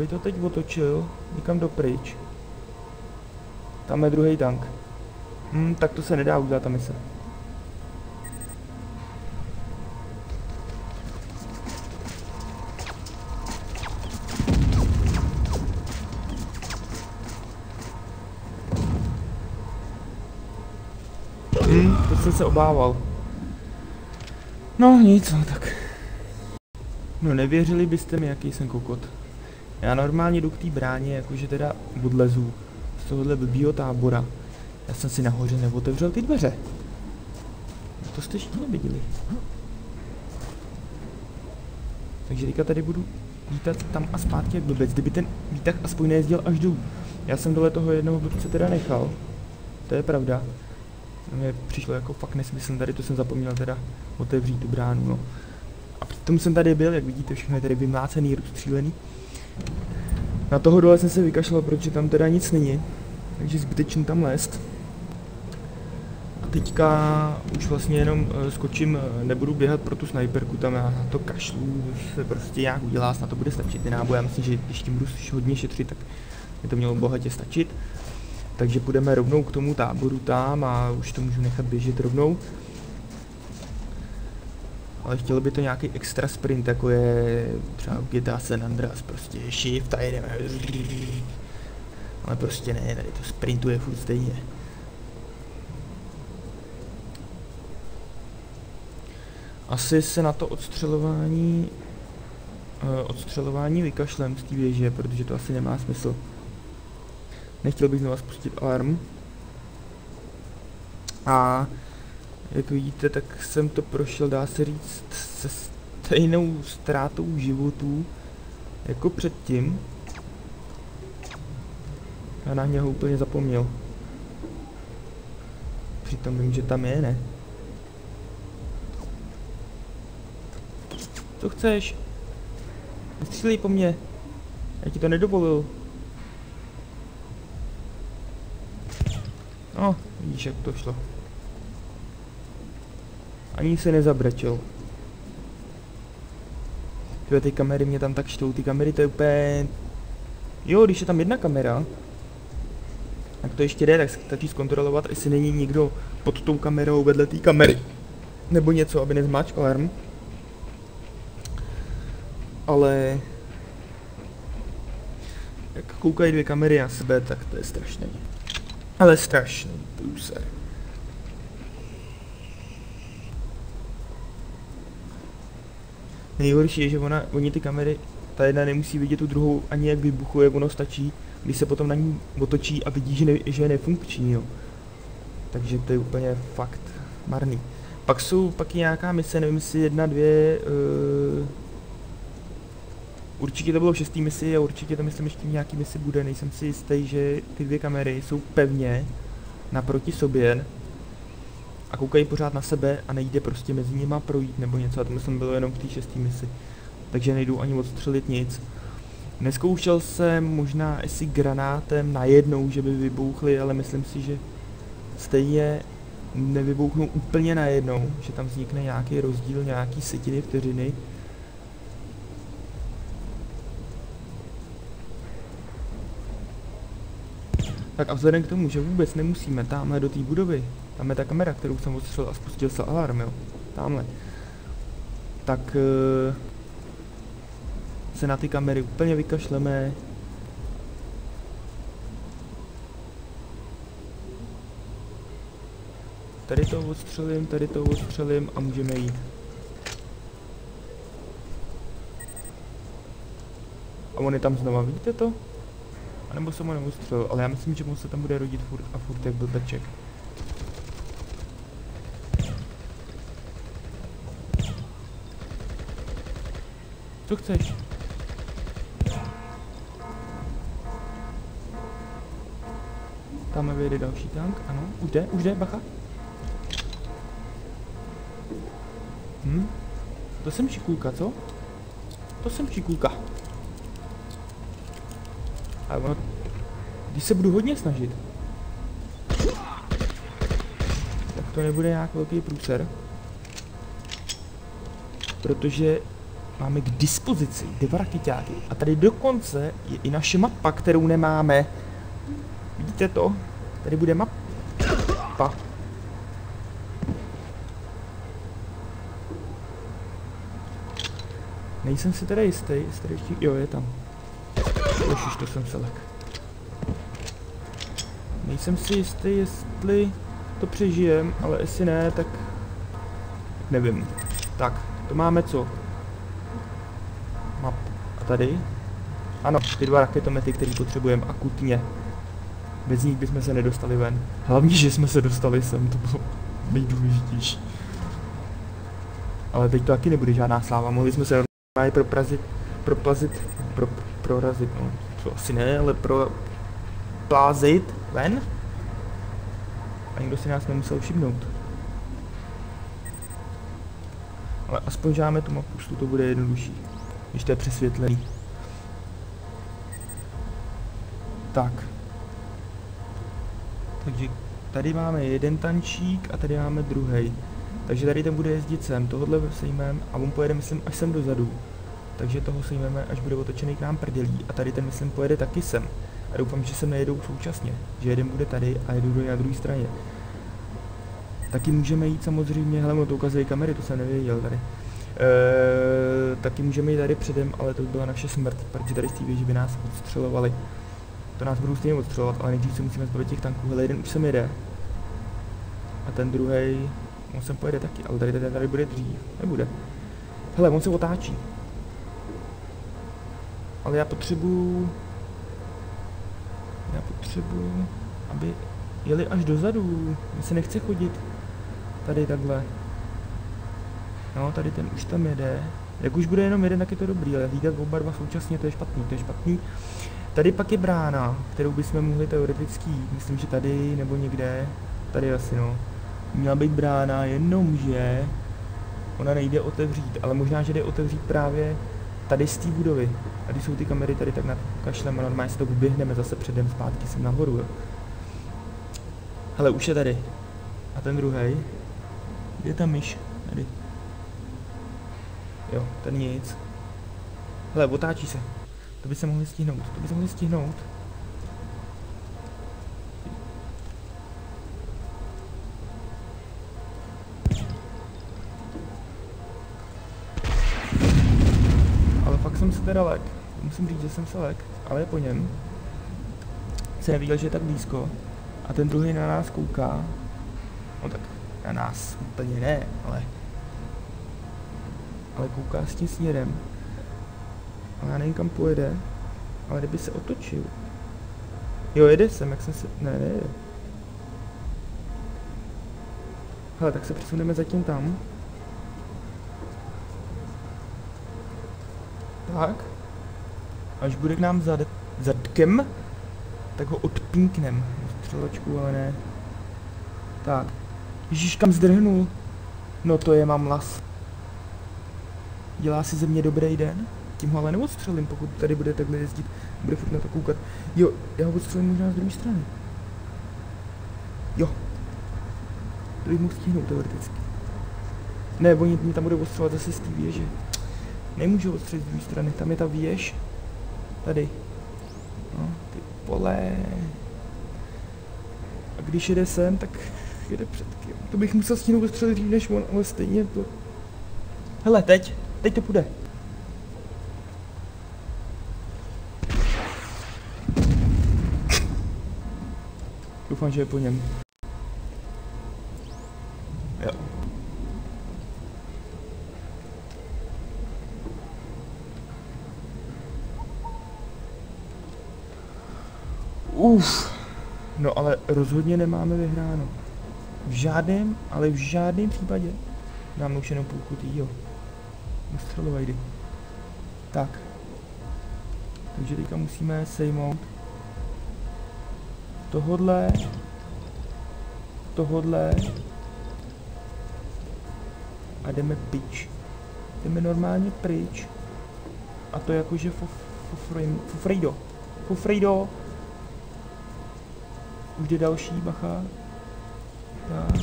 to teď otočil někam dopryč. Tam je druhý tank. Tak to se nedá udělat ta mise. To jsem se obával. No nic, no tak. No nevěřili byste mi, jaký jsem kokot. Já normálně jdu k té bráně, jakože teda odlezu z tohohle blbýho tábora. Já jsem si nahoře neotevřel ty dveře. To jste ještě neviděli. Takže teďka tady budu lítat tam a zpátky jak blbec, kdyby ten výtah aspoň nejezdil až dolů. Já jsem dole toho jednoho blbce teda nechal. To je pravda. Mně přišlo jako fakt nesmysl, tady to jsem zapomněl teda otevřít tu bránu, no. A přitom jsem tady byl, jak vidíte, všechno je tady vymlácený, rozstřílený. Na toho dole jsem se vykašlal, protože tam teda nic není, takže zbytečně tam lézt. A teďka už vlastně jenom skočím, nebudu běhat pro tu snajperku, tam já na to kašlu, se prostě nějak udělá, snad to bude stačit ty náboje, já myslím, že když tím budu hodně šetřit, tak mi to mělo bohatě stačit. Takže půjdeme rovnou k tomu táboru tam a už to můžu nechat běžet rovnou. Ale chtělo by to nějaký extra sprint, jako je třeba GTA San Andreas, prostě shift a jedeme. Ale prostě ne, tady to sprintuje furt stejně. Asi se na to odstřelování vykašlem z té věže, protože to asi nemá smysl. Nechtěl bych znovu spustit alarm. A jak vidíte, tak jsem to prošel, dá se říct, se stejnou ztrátou životů jako předtím. Já na něho úplně zapomněl. Přitom vím, že tam je, ne? Co chceš? Nestřílej po mně. Já ti to nedovolil. No, vidíš, jak to šlo. Ani se nezabrečel. Ty kamery mě tam tak štou, ty kamery to je úplně... Jo, když je tam jedna kamera, tak to ještě jde, tak stačí zkontrolovat, jestli není nikdo pod tou kamerou vedle té kamery. Nebo něco, aby nezmáčkl alarm. Ale... Jak koukají dvě kamery na sebe, tak to je strašný. Ale strašný průser. Nejhorší je, že oni ty kamery, ta jedna nemusí vidět tu druhou ani jak vybuchuje, ono stačí, když se potom na ní otočí a vidí, že je nefunkční, jo. Takže to je úplně fakt marný. Pak je nějaká mise, nevím jestli 1, 2, určitě to bylo v 6. misi a určitě to myslím ještě v nějaký misi bude, nejsem si jistý, že ty dvě kamery jsou pevně naproti sobě a koukají pořád na sebe a nejde prostě mezi nima projít nebo něco, a to myslím bylo jenom v té 6. misi. Takže nejdu ani odstřelit nic. Neskoušel jsem možná jestli granátem najednou, že by vybouchly, ale myslím si, že stejně nevybouchnou úplně najednou, že tam vznikne nějaký rozdíl, nějaký setiny vteřiny. Tak a vzhledem k tomu, že vůbec nemusíme tamhle do té budovy, tam je ta kamera, kterou jsem odstřelil a spustil se alarm, jo, tamhle, tak se na ty kamery úplně vykašleme. Tady to odstřelím a můžeme jít. A on je tam znova, vidíte to? A nebo jsem ho neustřelil, ale já myslím, že on se tam bude rodit furt a furt jak blbeček. Co chceš? Tam vyjede další tank, ano, už jde, bacha. To jsem šikulka, co? To jsem šikulka. Ale ono, když se budu hodně snažit, tak to nebude nějak velký průser. Protože máme k dispozici 2 rakeťáky. A tady dokonce je i naše mapa, kterou nemáme. Vidíte to? Tady bude mapa. Nejsem si teda jistý, jestli ještě... Jo, je tam. Ježiš, to jsem selek. Nejsem si jistý, jestli to přežijem, ale jestli ne, tak... nevím. Tak, to máme co? Map. A tady? Ano, ty 2 raketomety, které potřebujeme akutně. Bez nich bychom se nedostali ven. Hlavně, že jsme se dostali sem, to bylo nejdůležitější. Ale teď to taky nebude žádná sláva, mohli jsme se normálně prorazit, no, to asi ne, ale plázit ven. A nikdo si nás nemusel všimnout. Ale aspoň žáme tu mapu, to bude jednodušší, když to je přesvětlený. Tak. Takže tady máme jeden tančík a tady máme druhý. Takže tady ten bude jezdit sem, tohle sejmeme a on pojede, myslím, až sem dozadu. Takže toho sejmeme, až bude otočený k nám prdělí. A tady ten, myslím, pojede taky sem. A doufám, že sem nejedou současně. Že jeden bude tady a jedu na druhé straně. Taky můžeme jít samozřejmě, hele, to ukazují kamery, to jsem nevěděl tady. Taky můžeme jít tady předem, ale to by byla naše smrt, protože tady z té věže by nás odstřelovali. To nás budou stejně odstřelovat, ale nejdřív se musíme zbavit těch tanků. Hele, jeden už sem jede. A ten druhý, on sem pojede taky, ale tady bude dřív. Nebude. Hele, on se otáčí. Ale já potřebuju, aby jeli až dozadu. Mně se nechce chodit tady takhle. No, tady ten už tam jede. Jak už bude jenom jeden, tak je to dobrý, ale hlídat oba dva současně, to je špatný. Tady pak je brána, kterou bychom mohli teoreticky, myslím, že tady nebo někde, tady asi no. Měla být brána, jenomže ona nejde otevřít, ale možná, že jde otevřít právě tady z té budovy. A když jsou ty kamery tady, tak nakašleme, normálně se to uběhneme zase předem zpátky sem nahoru. Jo. Hele, už je tady. A ten druhej. Kde je ta myš? Tady. Jo, ten nic. Hele, otáčí se. To by se mohli stihnout, Ale fakt jsem se teda lek. Musím říct, že jsem se lek, ale je po něm. Se neviděl, že je tak blízko. A ten druhý na nás kouká. No tak na nás úplně ne, ale kouká s tím směrem. Ale já nevím, kam pojede. Ale kdyby se otočil. Jo, jede sem, jak jsem se... Ne, nejede. Hele, tak se přesuneme zatím tam. Tak. Až bude k nám zadkem, tak ho odpínknem. Střeločku, ale ne. Tak. Ježíš, kam zdrhnul. No to je mamlas. Dělá si ze mě dobrý den. Tím ho ale neodstřelím, pokud tady bude takhle jezdit. Bude furt na to koukat. Jo, já ho odstřelím možná z druhé strany. Jo. To bych mohl stihnout teoreticky. Ne, oni mě tam budou odstřelovat zase z té věže. Nemůžu odstřelit z druhé strany, tam je ta věž. Tady. No, ty pole. A když jede sem, tak jede předky. To bych musel stihnout odstřelit dřív než on, ale stejně to... Hele, teď to půjde. Doufám, že je po něm. Jo. No ale rozhodně nemáme vyhráno. V žádném případě. Dáme už jenom půlku týho. Ustřelovajdy. Tak. Takže teďka musíme sejmout tohodle a jdeme pryč. Jdeme normálně pryč. A to jakože Fufrejdo. Už jde další, bacha. Tak.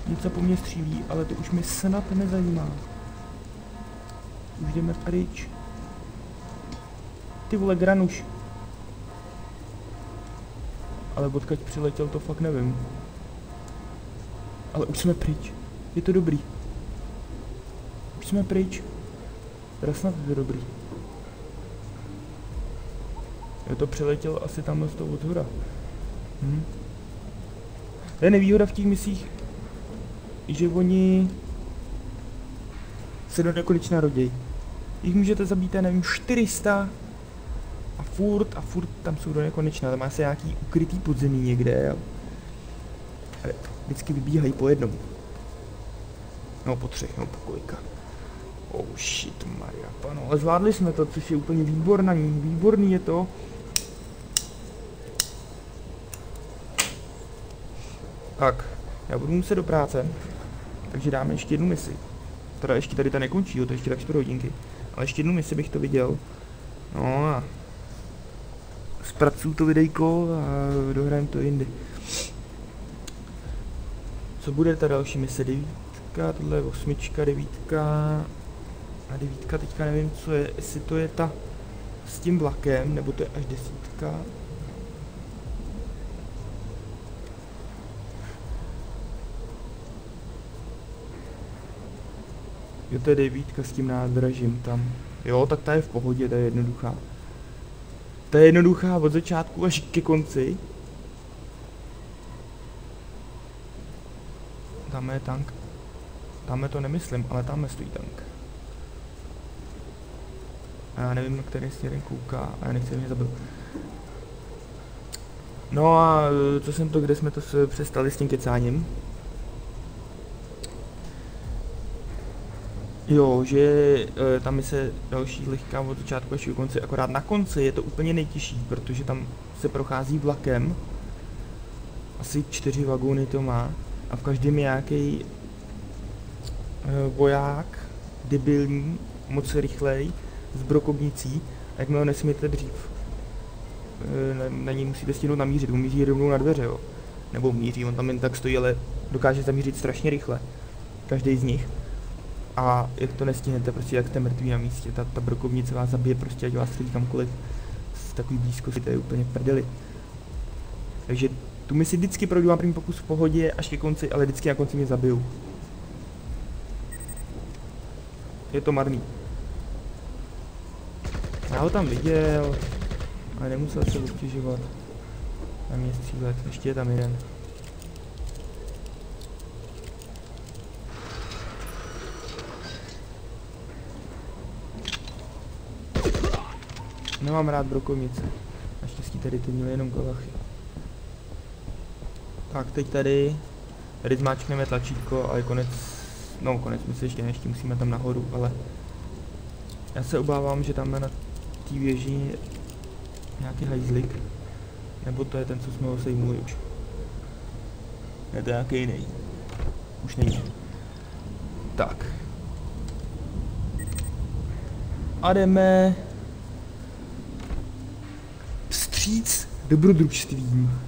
Něco po mně střílí, ale to už mi snad nezajímá. Už jdeme pryč. Ty vole, granuš. Ale odkud přiletěl, to fakt nevím. Ale už jsme pryč. Je to dobrý. Už jsme pryč. Teda snad je to dobrý. Je to přiletěl asi tamhle z toho odhora. To je nevýhoda v těch misích, že oni se do nekonečna rodějí. Jich můžete zabít, nevím, 400 a furt tam jsou do nekonečna. Tam má se nějaký ukrytý podzemí někde a vždycky vybíhají po jednom. No po 3, no po kolika. Oh shit, Maria, pano, ale zvládli jsme to, což je úplně výborný je to. Tak, já budu muset do práce, takže dáme ještě jednu misi. Teda ještě tady ta nekončí, jo, to ještě tak 4 hodinky. Ale ještě jednu misi bych to viděl. No a zpracuju to videjko a dohrajeme to jindy. Co bude ta další mise? 9, tohle je 8, 9 a 9 teďka nevím co je, jestli to je ta s tím vlakem, nebo to je až 10. Jo, to je 9 s tím nádražím tam. Jo, tak ta je v pohodě, ta je jednoduchá. Ta je jednoduchá od začátku až ke konci. Tam je tank. Tam to nemyslím, ale tam stojí tank. A já nevím, na který směrem kouká a já nechci, aby mě zabil. No a co jsem to, kde jsme to přestali s tím kecáním? Jo, že tam je se další lehká od začátku až do konce, akorát na konci je to úplně nejtěžší, protože tam se prochází vlakem. Asi 4 vagóny to má a v každém je nějaký voják, debilní, moc rychlej, s brokovnicí, a jakmile ho nesmíte dřív. Na něj musíte stihnout namířit, on míří rovnou na dveře, jo. Nebo míří, on tam jen tak stojí, ale dokáže zamířit strašně rychle. Každý z nich. A jak to nestihnete, prostě jak jste mrtví na místě, ta brokovnice vás zabije prostě, ať vás střelí kamkoliv z takový blízkosti, to je úplně prdeli. Takže tu misi vždycky projdu, mám první pokus v pohodě až ke konci, ale vždycky na konci mě zabijou. Je to marný. Já ho tam viděl, ale nemusel se obtěžovat na mě střílet, ještě je tam jeden. Nemám rád brokovnice. Naštěstí tady ty měly jenom kalachy. Tak teď tady zmáčkneme tlačítko a je konec. No konec, my se ještě musíme tam nahoru, ale já se obávám, že tam na té věži je nějaký hajzlik. Nebo to je ten, co jsme ho sejmuli už. Je to nějaký jiný. Už není. Tak. A jdeme vstříc dobrodružstvím.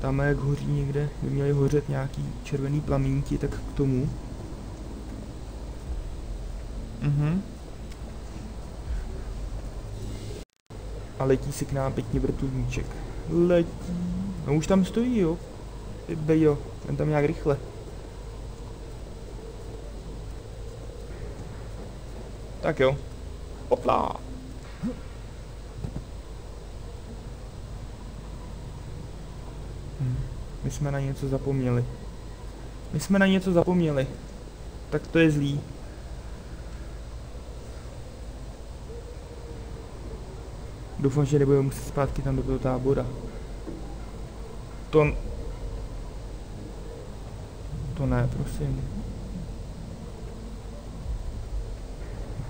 Tam jak hoří někde, by měly hořet nějaký červený plamínky, tak k tomu. A letí si k nám pěkně vrtulníček. Letí. No už tam stojí, jo. Bejo, ten tam nějak rychle. Tak jo. Opla. My jsme na něco zapomněli. Tak to je zlý. Doufám, že nebudeme muset zpátky tam do toho tábora. To ne, prosím.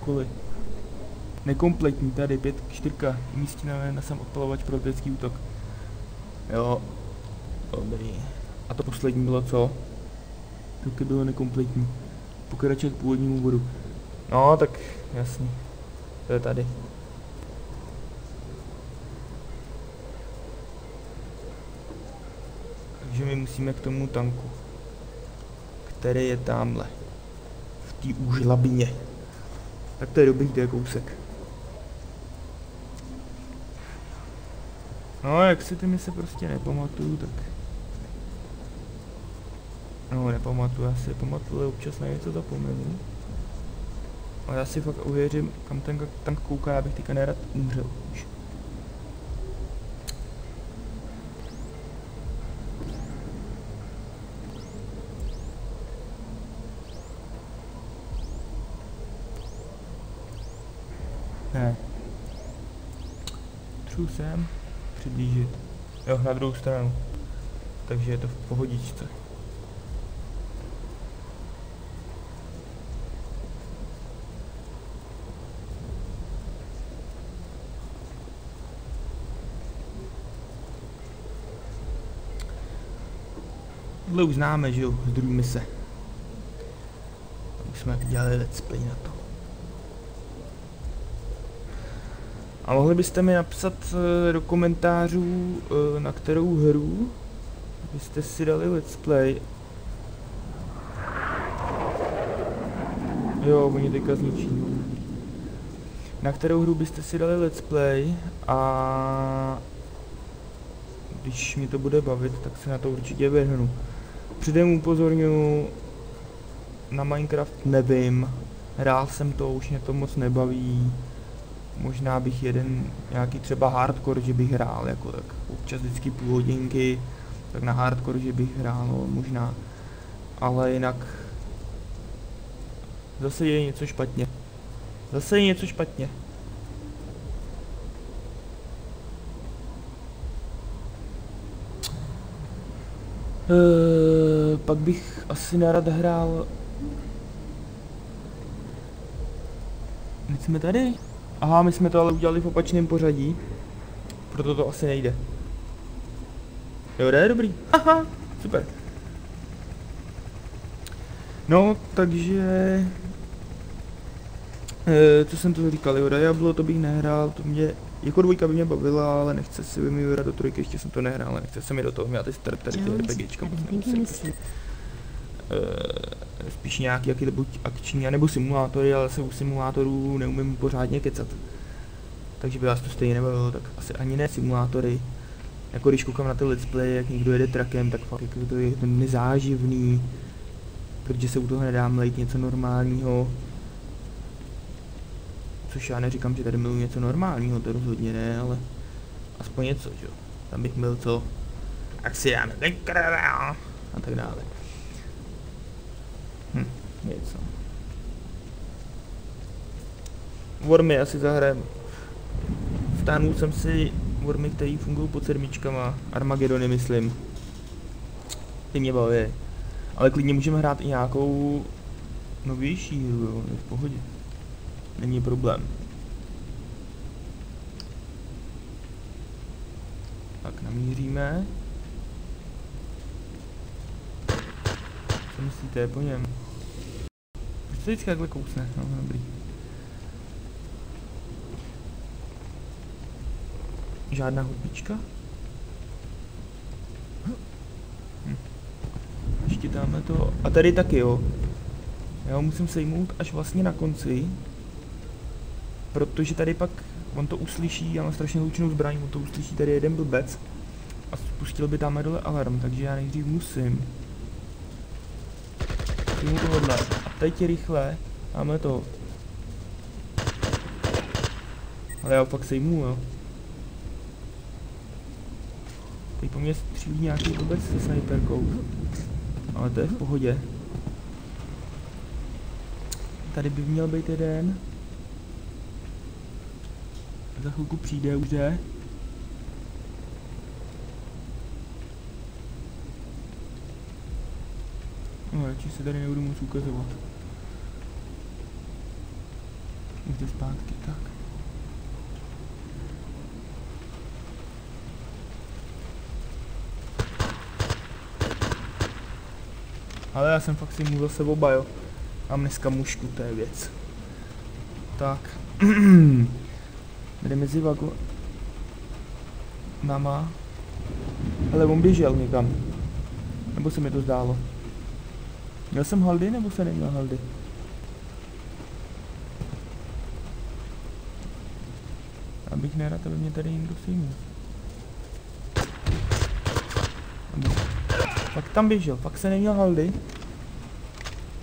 Kvůli. Nekompletní, tady 5, 4, umístíme na sam odpalovač pro letecký útok. Jo, dobrý. A to poslední bylo co? Taky bylo nekompletní. Pokračovat k původnímu bodu. No, tak jasný. To je tady. Takže my musíme k tomu tanku, který je tamhle. V té úžlabině. Tak to je dobrý, to je kousek. No, jak si ty mise prostě nepamatuju, tak... No, nepamatuju, já si pamatuju, ale občas na něco zapomenu. Ale já si fakt uvěřím, kam ten tank kouká, já bych teďka nerad umřel už. Ne. Třu sem, přiblížit. Jo, na druhou stranu. Takže je to v pohodičce. Tohle už známe, že jo, z druhé mise. Už jsme dělali let's play na to. A mohli byste mi napsat do komentářů, na kterou hru byste si dali let's play. Jo, oni teďka zničí. Na kterou hru byste si dali let's play a když mi to bude bavit, tak se na to určitě vrhnu. Předem upozorňuji, na Minecraft nevím, hrál jsem to, už mě to moc nebaví. Možná bych jeden nějaký třeba hardcore, že bych hrál, jako tak občas vždycky půl hodinky, tak na hardcore, že bych hrál, no, možná. Ale jinak zase je něco špatně. Zase je něco špatně. Pak bych asi nerad hrál. Teď jsme tady? Aha, my jsme to ale udělali v opačném pořadí. Proto to asi nejde. Jo, jde, dobrý. Aha, super. No, takže... co jsem to říkal, jo, Diablo to bych nehrál, to mě... Jako dvojka by mě bavila, ale nechce si vymývat do trojky, ještě jsem to nehrál, ale nechce se mi do toho mělat ty startery, ty RPGčka, moc nemusím. Spíš nějaký, jaký to buď akční, nebo simulátory, ale se u simulátorů neumím pořádně kecat. Takže by vás to stejně nebavilo, tak asi ani ne simulátory. Jako když koukám na ty let's play, jak někdo jede trakem, tak fakt jako to je nezáživný. Protože se u toho nedá mlejt něco normálního. Což já neříkám, že tady miluji něco normálního, to rozhodně ne, ale aspoň něco, že jo. Tam bych měl co, jak si dáme a tak dále. Něco. Wormy asi zahrajem. Stáhnul jsem si wormy, které fungují pod sedmičkama, Armagedony myslím. Ty mě baví. Ale klidně můžeme hrát i nějakou novější hru, jo, je v pohodě. Není problém. Tak namíříme. Co myslíte po něm? Proč to vždycky takhle kousne? No, dobrý. Žádná hudbička? Ještě dáme to. A tady taky jo. Já ho musím sejmout až vlastně na konci. Protože tady pak on to uslyší, já mám strašně hlučnou zbraň, on to uslyší tady jeden blbec. A spustil by tam dole alarm, takže já nejdřív musím. Sejmu tohle. A teď rychle máme to. Ale já ho fakt sejmu, jo. Teď po mně střílí nějaký blbec se sniperkou. Ale to je v pohodě. Tady by měl být jeden. Za chvilku přijde, už jde. No, radši se tady nebudu moc ukazovat. Už jde zpátky, tak. Ale já jsem fakt si mluvil se oba, jo. Mám dneska mušku, to je věc. Tak. Jde mezi vago... Nama. Ale on běžel někam. Nebo se mi to zdálo. Měl jsem haldy, nebo se neměl haldy? Abych nerad, aby mě tady někdo sejmul. Fakt tam běžel, fakt se neměl haldy.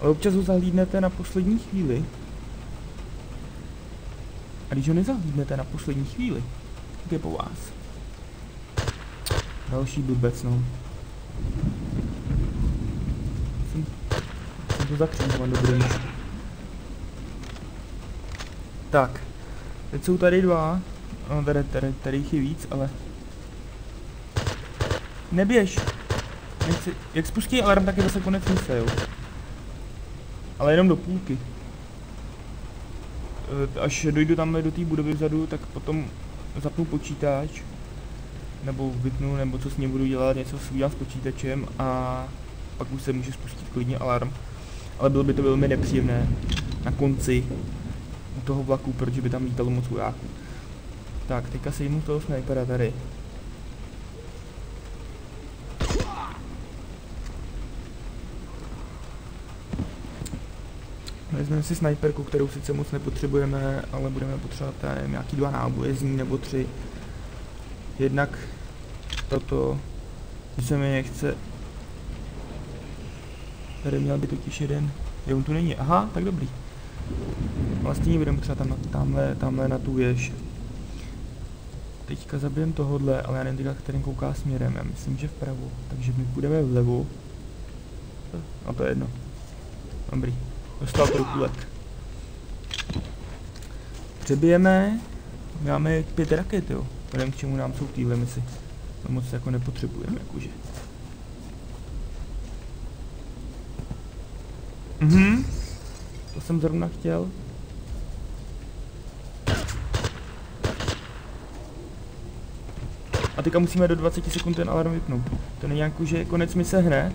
Ale občas ho zahlídnete na poslední chvíli. A když ho nezahlídnete na poslední chvíli, tak je po vás. Další blbec, no. Jsem to zakřížoval, dobrý. Tak. Teď jsou tady dva. No, tady jich je víc, ale... Neběž! Nechci... Jak spustí alarm, tak je zase konec mise, jo. Ale jenom do půlky. Až dojdu tamhle do té budovy vzadu, tak potom zapnu počítač. Nebo vypnu, nebo co s ním budu dělat, něco udělám s počítačem a pak už se může spustit klidně alarm. Ale bylo by to velmi nepříjemné na konci u toho vlaku, protože by tam lítalo moc vojáků. Tak, teďka sejmu toho snajpera tady. Vezmeme si snajperku, kterou sice moc nepotřebujeme, ale budeme potřebovat nějaký 2 náboje z ní nebo 3. Jednak toto, když se mi nechce. Tady měl by totiž jeden. Jo, on tu není. Aha, tak dobrý. Vlastně budeme potřebovat tamhle na tu věž. Teďka zabijem tohodle, ale já nevím teďka, kterým kouká směrem. Já myslím, že vpravo. Takže my půjdeme vlevo. A to je jedno. Dobrý. Dostal to do kulek. Přebijeme. Máme 5 raket, jo. Nevím, k čemu nám jsou týhle misi. To moc jako nepotřebujeme, jakože. To jsem zrovna chtěl. A teďka musíme do 20 sekund ten alarm vypnout. To není jako, že je konec mise hned.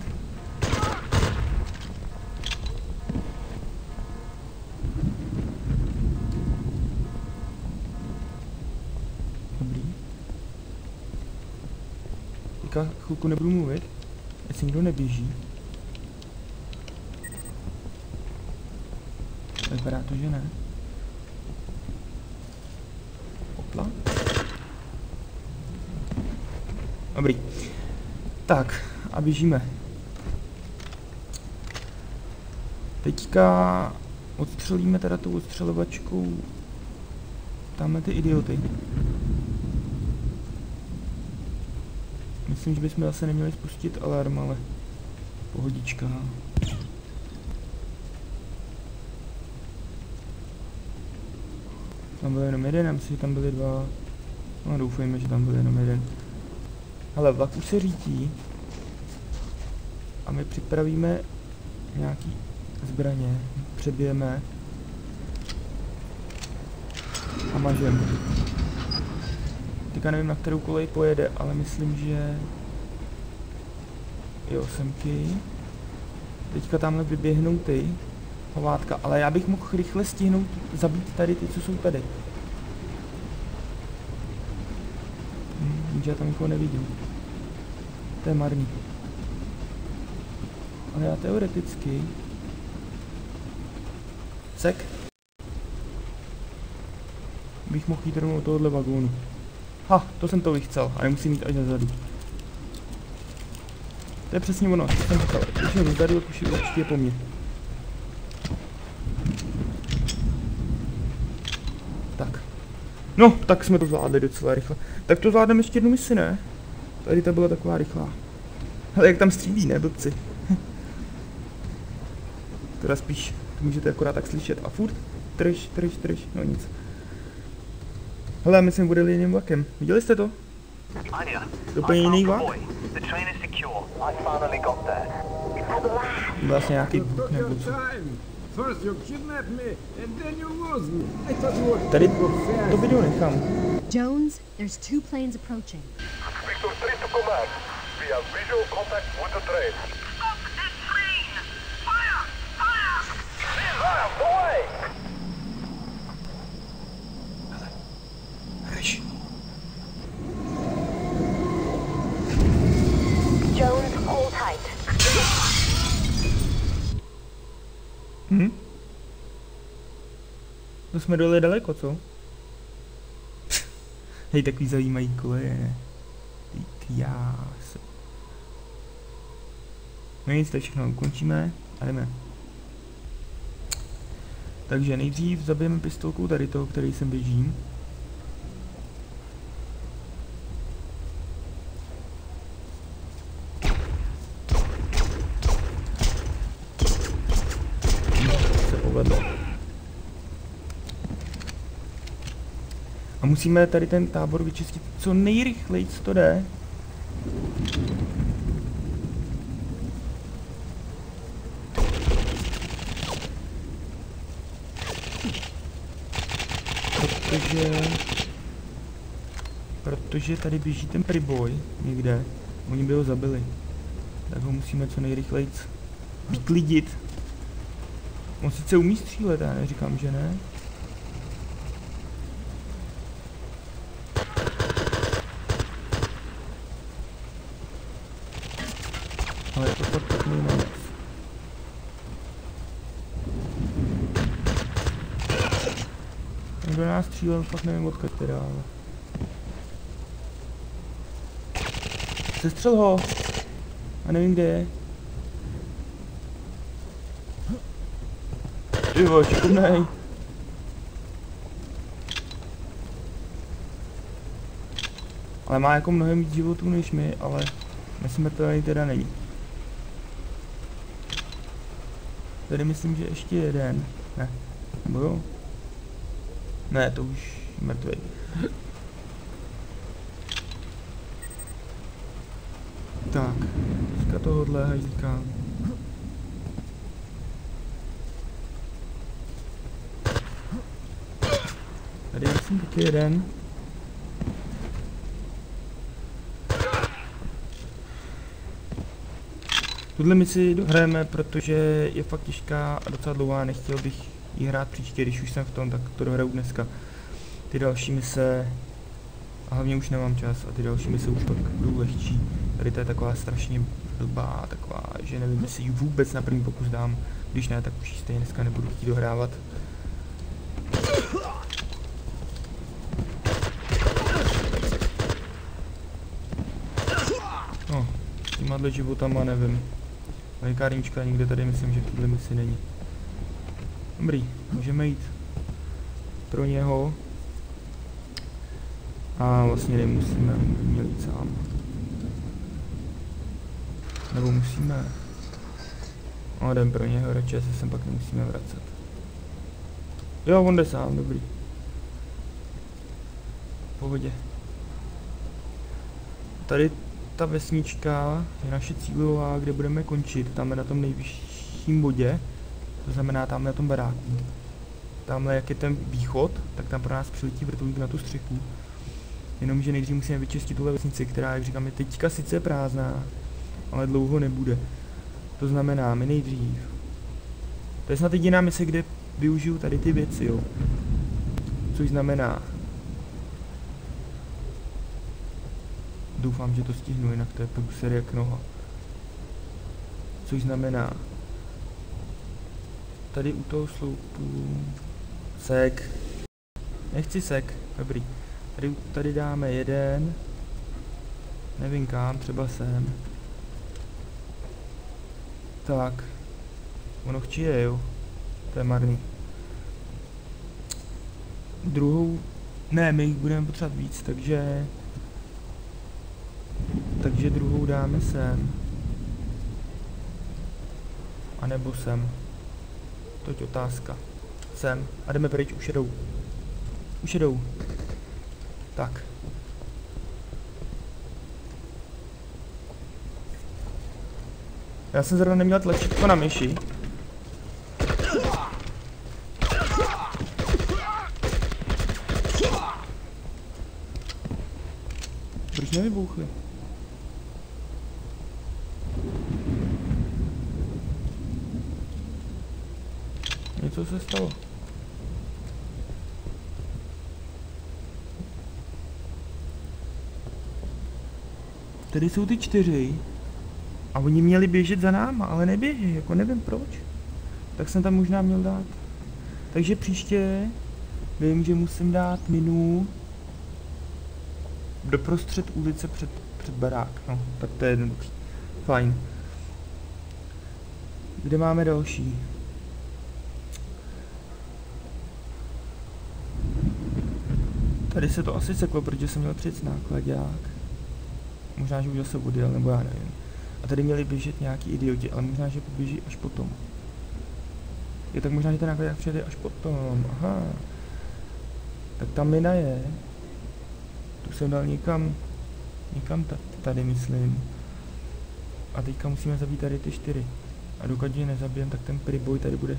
Dobrý. Teďka chvilku nebudu mluvit, jestli nikdo neběží. Vypadá to, že ne. Opla. Dobrý. Tak, a běžíme. Teďka odstřelíme teda tou odstřelovačkou tamhle ty idioty. Myslím, že bychom zase neměli spustit alarm, ale pohodička. Tam byl jenom jeden, já myslím, že tam byly 2. No doufejme, že tam byl jenom jeden. Hele, vlak už se řítí. A my připravíme nějaký zbraně. Přebijeme. A mažeme. Teďka nevím, na kterou kolej pojede, ale myslím, že... Jo, semky. Teďka tamhle vyběhnou ty. Hovátka, ale já bych mohl rychle stihnout zabít tady ty, co jsou tady. Já tam nikoho nevidím. To je marný. Ale já teoreticky... Sek. Bych mohl jít rovnou do tohohle vagónu. Ha, to jsem to vychcel a nemusím jít až zezadu. To je přesně ono, co jsem říkal. Když je zezadu, tak už je určitě po mně. Tak. No, tak jsme to zvládli docela rychle. Tak to zvládneme ještě jednu misi, ne? Tady ta byla taková rychlá. Ale jak tam střílí, ne, blbci? Teda spíš, to můžete akorát tak slyšet. A furt trž, no nic. Hele, my jsme budeli jiným vlakem. Viděli jste to? To úplně jiný vlak? Vlastně nějaký vůk nebo co. Tady to video nechám. Jones, there's 2 planes approaching. Victor 3 to command. We have visual contact with the train. Stop that train! Hrš. Jones, hold tight. To jsme dole daleko, co? Hej, takový zajímavý koleje. Ty krásy. No nic, to všechno ukončíme a jdeme. Takže nejdřív zabijeme pistolkou tady toho, který sem běží. Se povedlo. A musíme tady ten tábor vyčistit co nejrychleji, co to jde. Protože tady běží ten priboj někde. Oni by ho zabili. Tak ho musíme co nejrychleji vyklidit. On sice umí střílet, já neříkám, že ne. Ale je to fakt takový moc. Kdo nás střílel, fakt nevím odkud teda, ale... Sestřel ho! A nevím, kde je. Ty vole, šikovnej. Ale má jako mnohem víc životů než my, ale nesmrtelný teda není. Tady myslím, že ještě jeden. Ne. Nebo jo? Ne, to už mrtvý. Tak, teďka tohohle hajzlíka. Tady je myslím taky jeden. Tuhle misi dohrajeme, protože je fakt těžká a docela dlouhá, nechtěl bych ji hrát příště, když už jsem v tom, tak to dohraju dneska. Ty další mise, a hlavně už nemám čas, a ty další mise už pak budou lehčí. Tady to je taková strašně blbá, taková, že nevím, jestli ji vůbec na první pokus dám. Když ne, tak už ji stejně dneska nebudu chtít dohrávat. No, s těma životama nevím. Lékárnička nikde tady myslím, že v této misi není. Dobrý, můžeme jít pro něho. A vlastně nemusíme, měl jít sám. Nebo musíme. No, jdem pro něho, radši se sem pak nemusíme vracet. Jo, on jde sám, dobrý. V pohodě. Tady ta vesnička je naše cílová, kde budeme končit. Tam je na tom nejvyšším bodě. To znamená tam na tom baráku. Tamhle jak je ten východ, tak tam pro nás přiletí vrtulník na tu střechu. Jenomže nejdřív musíme vyčistit tuhle vesnici, která, jak říkám, je teďka sice prázdná, ale dlouho nebude. To znamená, my nejdřív. To je snad jediná mise, kde využiju tady ty věci, jo. Což znamená. Doufám, že to stihnu, jinak to je průser jak noha. Což znamená. Tady u toho sloupu. Sek. Nechci sek, dobrý. Tady dáme jeden. Nevím kam, třeba sem. Tak. Ono chčije, jo. To je marný. Druhou... Ne, my jich budeme potřebovat víc, takže... Takže druhou dáme sem. A nebo sem. Toť otázka. Sem. A jdeme pryč, už jedou. Už jedou. Tak. Já jsem zrovna neměl tlačítko na myši. Proč nevybouchli? Něco se stalo. Tady jsou ty 4. A oni měli běžet za náma, ale neběží, jako nevím proč. Tak jsem tam možná měl dát. Takže příště vím, že musím dát minu doprostřed ulice před barák. No, tak to je jednoduchý. Fajn. Kde máme další? Tady se to asi seklo, protože jsem měl přijet nákladák. Možná, že už zase odjel, nebo já nevím. A tady měli běžet nějaký idioti, ale možná, že poběží až potom. Je tak možná, že ten nákladák přijede až potom. Aha. Tak ta mina je. Tu jsem dal někam tady myslím. A teďka musíme zabít tady ty 4. A dokud je nezabijem, tak ten priboj tady bude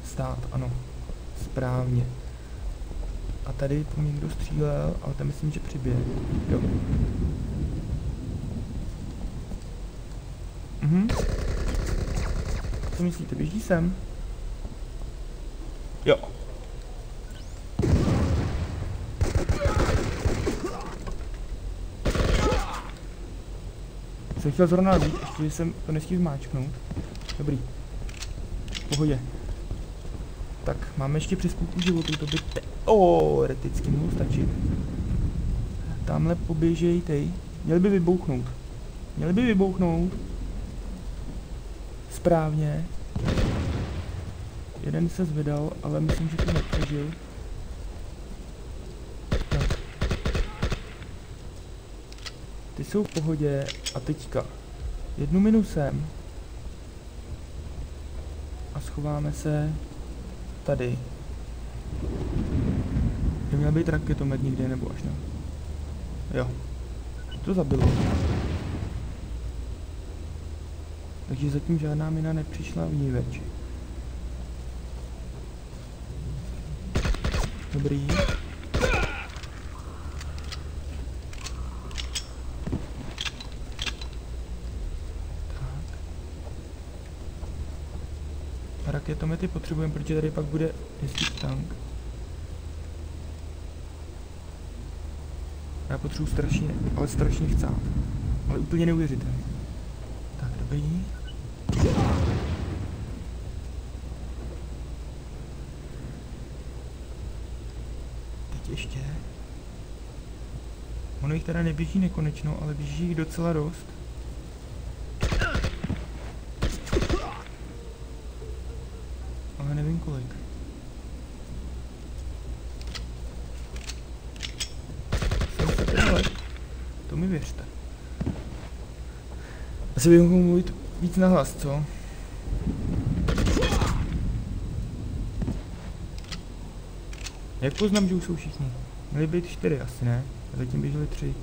stát, ano. Správně. A tady po mě někdo střílel, ale tam myslím, že přiběh. Jo. Co myslíte, běží sem? Jo. Jsem chtěl zrovna jít, ještě jsem to nestihl zmáčknout. Dobrý. V pohodě. Tak, máme ještě přes půlku životu, to by teoreticky mohlo stačit. Tamhle poběžej tej. Měli by vybouchnout. Měli by vybouchnout. Správně. Jeden se zvedal, ale myslím, že to nepřežil. Tak. Ty jsou v pohodě a teďka 1 minu sem. A schováme se tady. By měl být raketomet někde nebo až na. Jo. To zabilo. Takže zatím žádná mina nepřišla vníveč. Dobrý. Raketomety potřebujeme, protože tady pak bude jezdit tank. Já potřebuji strašně, ale strašně chcát. Ale úplně neuvěřitelně. Tak, dobrý. Teď ještě. Ono jich teda neběží nekonečno, ale běží jich docela dost. Ale nevím kolik. To mi věřte. Asi bych mohl mluvit víc nahlas, co? Jak poznám, že už jsou všichni? Měli být 4 asi, ne? A zatím běželi 3.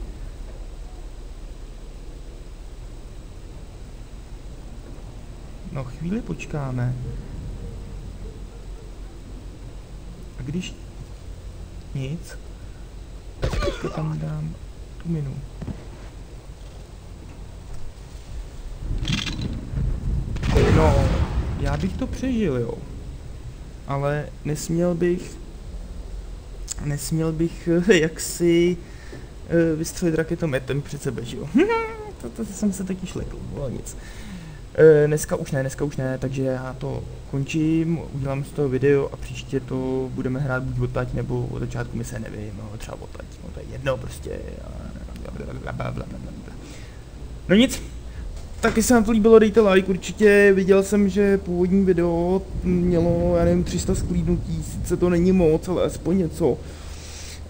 No chvíli počkáme. A když nic, tak tam dám tu minu. No, já bych to přežil, jo. Ale nesměl bych jaksi vystřelit raketometem před sebe, že jo. to jsem se taky šlekl, bylo nic. Dneska už ne, takže já to končím, udělám z toho video a příště to budeme hrát buď odtať, nebo od začátku mise, nevím, no, třeba odtať, no to je jedno prostě. No nic, taky se vám to líbilo, dejte like určitě, viděl jsem, že původní video mělo, já nevím, 300 sklídnutí, sice to není moc, ale aspoň něco.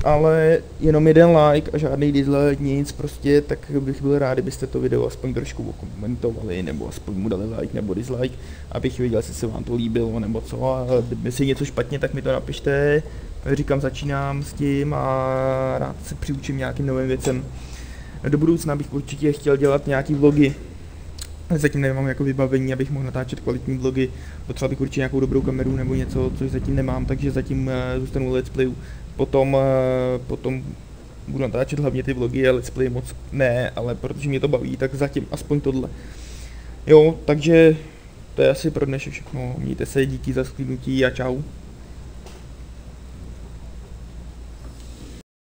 Ale jenom 1 like a žádný dislike, nic prostě, tak bych byl rád, kdybyste to video aspoň trošku okomentovali, nebo aspoň mu dali like nebo dislike, abych věděl, jestli se vám to líbilo nebo co, a kdyby něco špatně, tak mi to napište. Říkám, začínám s tím a rád se přiučím nějakým novým věcem. Do budoucna bych určitě chtěl dělat nějaký vlogy. Zatím nemám jako vybavení, abych mohl natáčet kvalitní vlogy, potřeboval bych určitě nějakou dobrou kameru nebo něco, což zatím nemám, takže zatím zůstanu let's playu. Potom budu natáčet hlavně ty vlogy a let's play moc ne, ale protože mě to baví, tak zatím aspoň tohle. Jo, takže to je asi pro dnešek všechno. Mějte se, díky za shlédnutí a čau.